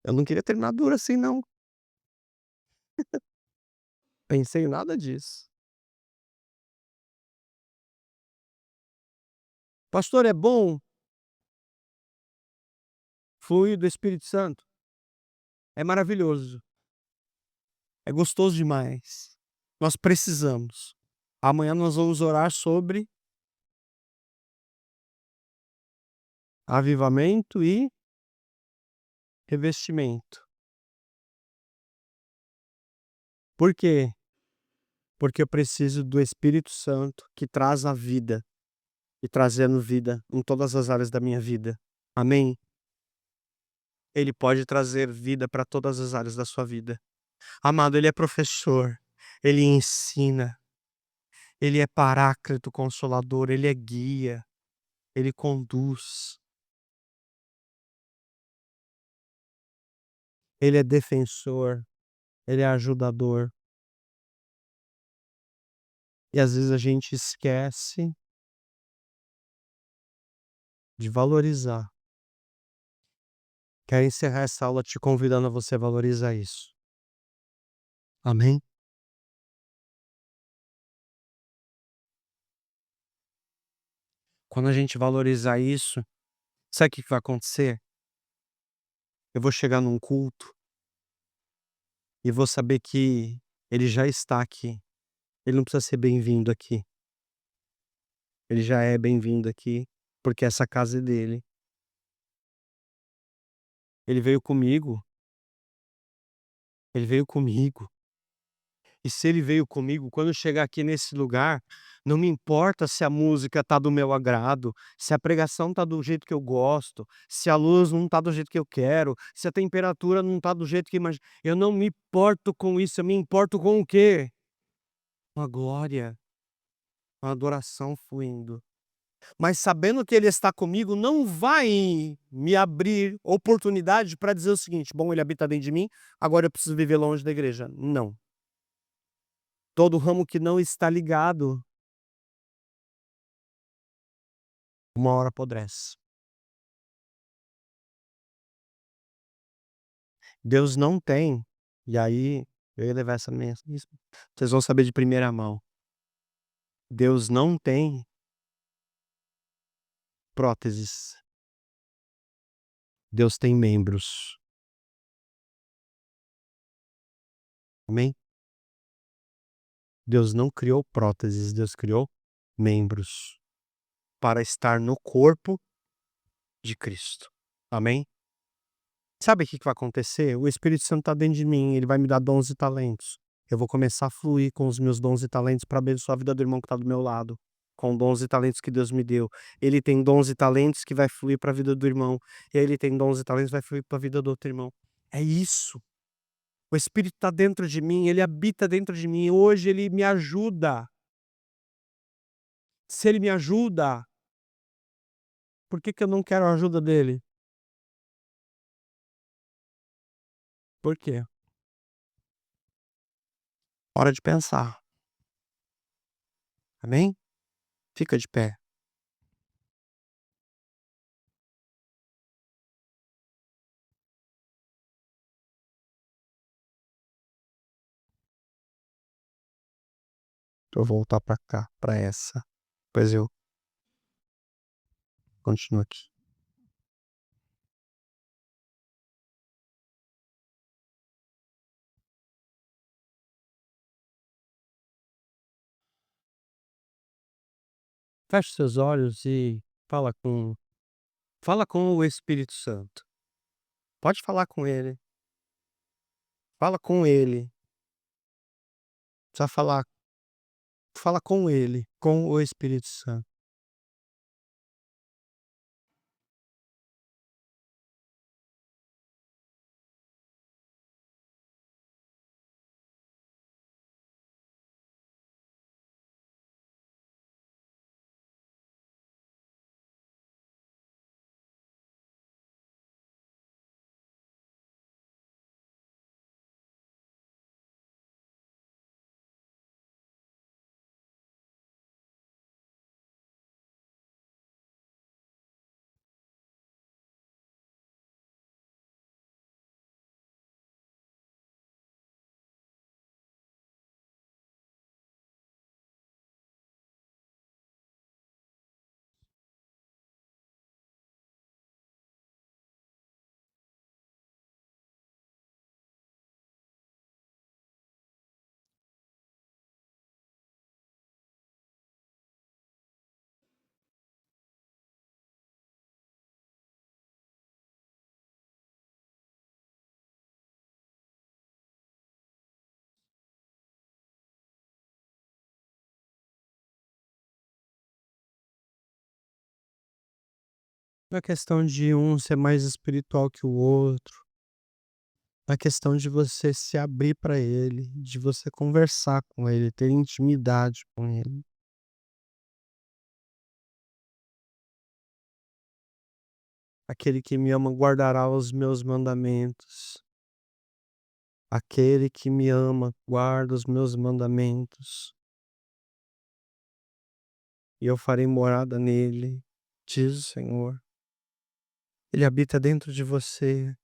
Eu não queria terminar duro assim não, pensei em nada disso. Pastor, é bom fluir do Espírito Santo? É maravilhoso, é gostoso demais. Nós precisamos. Amanhã nós vamos orar sobre avivamento e revestimento. Por quê? Porque eu preciso do Espírito Santo que traz a vida e trazendo vida em todas as áreas da minha vida. Amém? Ele pode trazer vida para todas as áreas da sua vida. Amado, ele é professor, ele ensina, ele é paráclito consolador, ele é guia, ele conduz, ele é defensor, ele é ajudador. E às vezes a gente esquece de valorizar. Quero encerrar essa aula te convidando a você valorizar isso. Amém? Quando a gente valorizar isso, sabe o que vai acontecer? Eu vou chegar num culto e vou saber que ele já está aqui. Ele não precisa ser bem-vindo aqui. Ele já é bem-vindo aqui, porque essa casa é dele. Ele veio comigo, ele veio comigo. E se ele veio comigo, quando eu chegar aqui nesse lugar, não me importa se a música tá do meu agrado, se a pregação tá do jeito que eu gosto, se a luz não tá do jeito que eu quero, se a temperatura não tá do jeito que eu não me importo com isso, eu me importo com o quê? Com a glória, com a adoração fluindo. Mas sabendo que ele está comigo, não vai me abrir oportunidade para dizer o seguinte: "Bom, ele habita dentro de mim, agora eu preciso viver longe da igreja". Não. Todo ramo que não está ligado, uma hora apodrece. Deus não tem, e aí eu ia levar essa mensagem, vocês vão saber de primeira mão. Deus não tem próteses, Deus tem membros. Amém? Deus não criou próteses, Deus criou membros para estar no corpo de Cristo. Amém? Sabe o que vai acontecer? O Espírito Santo está dentro de mim, ele vai me dar dons e talentos. Eu vou começar a fluir com os meus dons e talentos para abençoar a vida do irmão que está do meu lado, com dons e talentos que Deus me deu. Ele tem dons e talentos que vai fluir para a vida do irmão, e aí ele tem dons e talentos que vai fluir para a vida do outro irmão. É isso. O Espírito está dentro de mim, ele habita dentro de mim. Hoje ele me ajuda. Se ele me ajuda, por que que eu não quero a ajuda dele? Por quê? Hora de pensar. Amém? Fica de pé. Vou voltar pra cá, pra essa. Depois eu continuo aqui. Feche seus olhos e fala com fala com o Espírito Santo. Pode falar com ele. Fala com ele. Precisa falar, fala com ele, com o Espírito Santo. Não é questão de um ser mais espiritual que o outro, é questão de você se abrir para ele, de você conversar com ele, ter intimidade com ele. Aquele que me ama guardará os meus mandamentos. Aquele que me ama guarda os meus mandamentos, e eu farei morada nele, diz o Senhor. Ele habita dentro de você,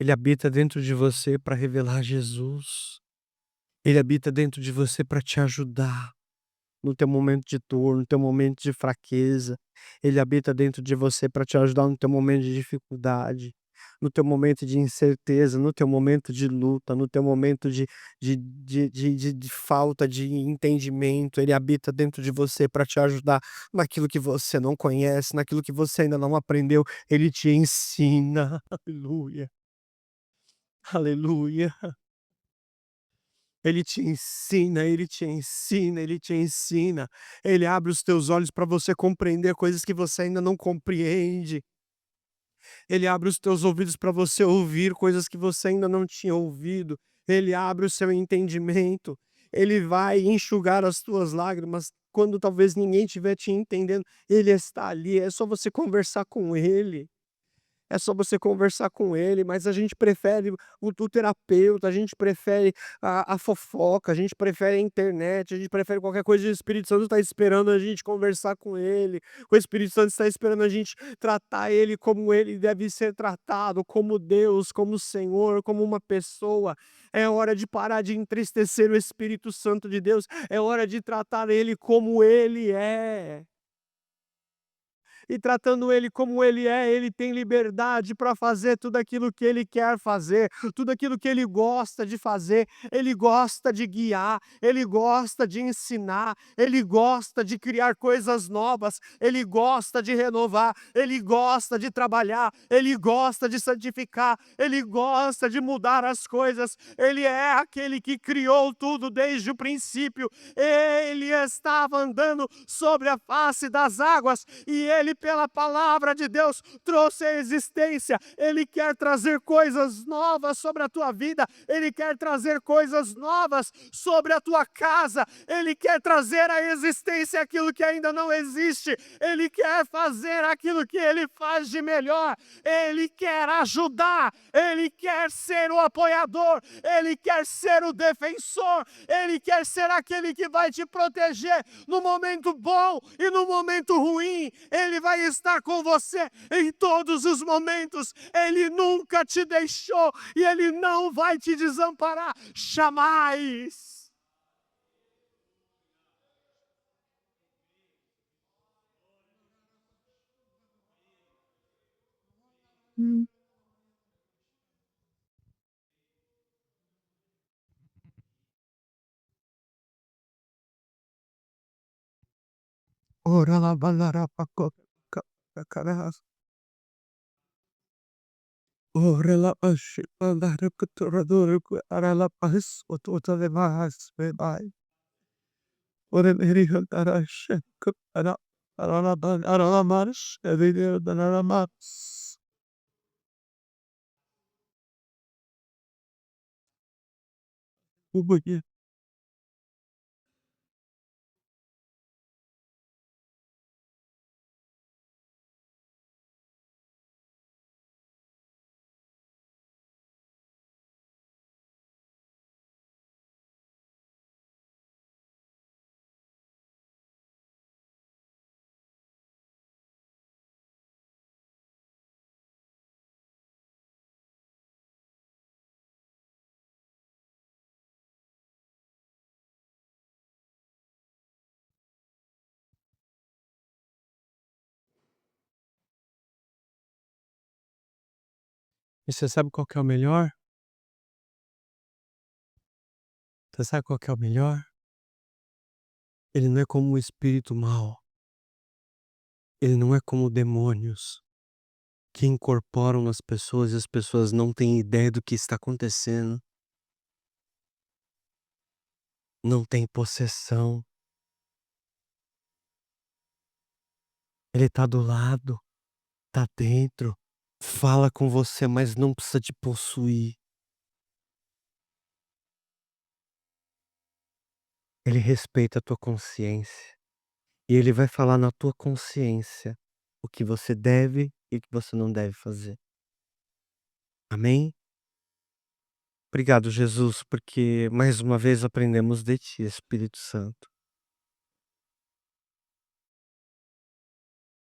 ele habita dentro de você para revelar Jesus. Ele habita dentro de você para te ajudar no teu momento de dor, no teu momento de fraqueza. Ele habita dentro de você para te ajudar no teu momento de dificuldade, no teu momento de incerteza, no teu momento de luta, no teu momento de falta de entendimento. Ele habita dentro de você para te ajudar naquilo que você não conhece, naquilo que você ainda não aprendeu. Ele te ensina. Aleluia, aleluia. Ele te ensina, ele te ensina, ele te ensina. Ele abre os teus olhos para você compreender coisas que você ainda não compreende. Ele abre os teus ouvidos para você ouvir coisas que você ainda não tinha ouvido. Ele abre o seu entendimento. Ele vai enxugar as tuas lágrimas quando talvez ninguém estiver te entendendo. Ele está ali, é só você conversar com ele. É só você conversar com ele, mas a gente prefere o terapeuta, a gente prefere a fofoca, a gente prefere a internet, a gente prefere qualquer coisa. O Espírito Santo está esperando a gente conversar com ele, o Espírito Santo está esperando a gente tratar ele como ele deve ser tratado, como Deus, como Senhor, como uma pessoa. É hora de parar de entristecer o Espírito Santo de Deus, é hora de tratar ele como ele é. E tratando ele como ele é, ele tem liberdade para fazer tudo aquilo que ele quer fazer, tudo aquilo que ele gosta de fazer. Ele gosta de guiar, ele gosta de ensinar, ele gosta de criar coisas novas, ele gosta de renovar, ele gosta de trabalhar, ele gosta de santificar, ele gosta de mudar as coisas. Ele é aquele que criou tudo desde o princípio. Ele estava andando sobre a face das águas e ele, pela palavra de Deus, trouxe a existência. Ele quer trazer coisas novas sobre a tua vida, ele quer trazer coisas novas sobre a tua casa, ele quer trazer à existência aquilo que ainda não existe, ele quer fazer aquilo que ele faz de melhor, ele quer ajudar, ele quer ser o apoiador, ele quer ser o defensor, ele quer ser aquele que vai te proteger no momento bom e no momento ruim. Ele vai estar com você em todos os momentos. Ele nunca te deixou e ele não vai te desamparar jamais. Ora la ballara paco cacaras. Ora la pasci ballara catorador ara la pas o tota de mas be bai. Ora meri hantara shek ara ara la ban ara la mars e video da la mars. Ubuye. E você sabe qual que é o melhor? Você sabe qual que é o melhor? Ele não é como um espírito mau, ele não é como demônios que incorporam nas pessoas e as pessoas não têm ideia do que está acontecendo, não tem possessão. Ele está do lado, tá dentro, fala com você, mas não precisa te possuir. Ele respeita a tua consciência e ele vai falar na tua consciência o que você deve e o que você não deve fazer. Amém? Obrigado, Jesus, porque mais uma vez aprendemos de ti, Espírito Santo.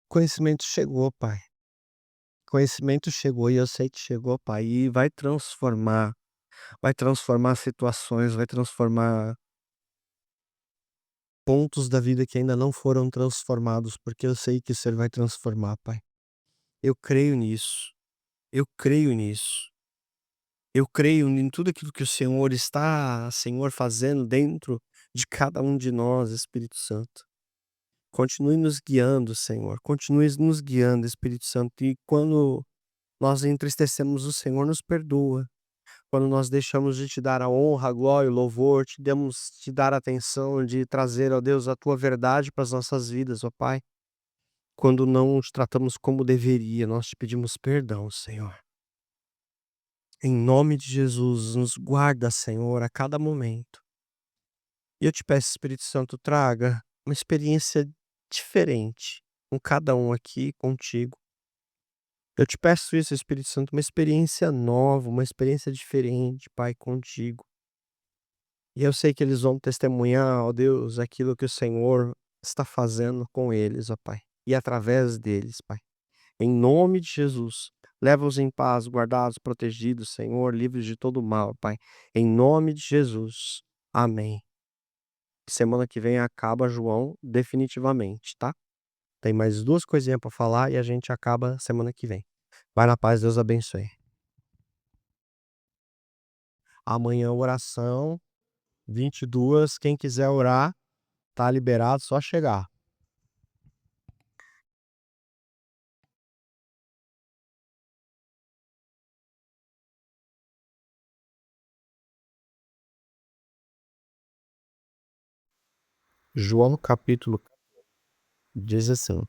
Conhecimento chegou, Pai. Conhecimento chegou e eu sei que chegou, Pai, e vai transformar situações, vai transformar pontos da vida que ainda não foram transformados, porque eu sei que o Senhor vai transformar, Pai. Eu creio nisso, eu creio nisso. Eu creio em tudo aquilo que o Senhor está, Senhor, fazendo dentro de cada um de nós, Espírito Santo. Continue nos guiando, Senhor, continue nos guiando, Espírito Santo, e quando nós entristecemos o Senhor, nos perdoa. Quando nós deixamos de te dar a honra, a glória, o louvor, te dar atenção, de trazer, ó Deus, a tua verdade para as nossas vidas, ó Pai. Quando não te tratamos como deveria, nós te pedimos perdão, Senhor. Em nome de Jesus, nos guarda, Senhor, a cada momento. E eu te peço, Espírito Santo, traga uma experiência diferente com cada um aqui, contigo. Eu te peço isso, Espírito Santo, uma experiência nova, uma experiência diferente, Pai, contigo. E eu sei que eles vão testemunhar, ó Deus, aquilo que o Senhor está fazendo com eles, ó Pai, e através deles, Pai. Em nome de Jesus, leva-os em paz, guardados, protegidos, Senhor, livres de todo mal, Pai. Em nome de Jesus. Amém. Semana que vem acaba João definitivamente, tá? Tem mais 2 coisinhas para falar e a gente acaba semana que vem. Vai na paz, Deus abençoe. Amanhã oração, 22, quem quiser orar, tá liberado, só chegar. João capítulo diz assim: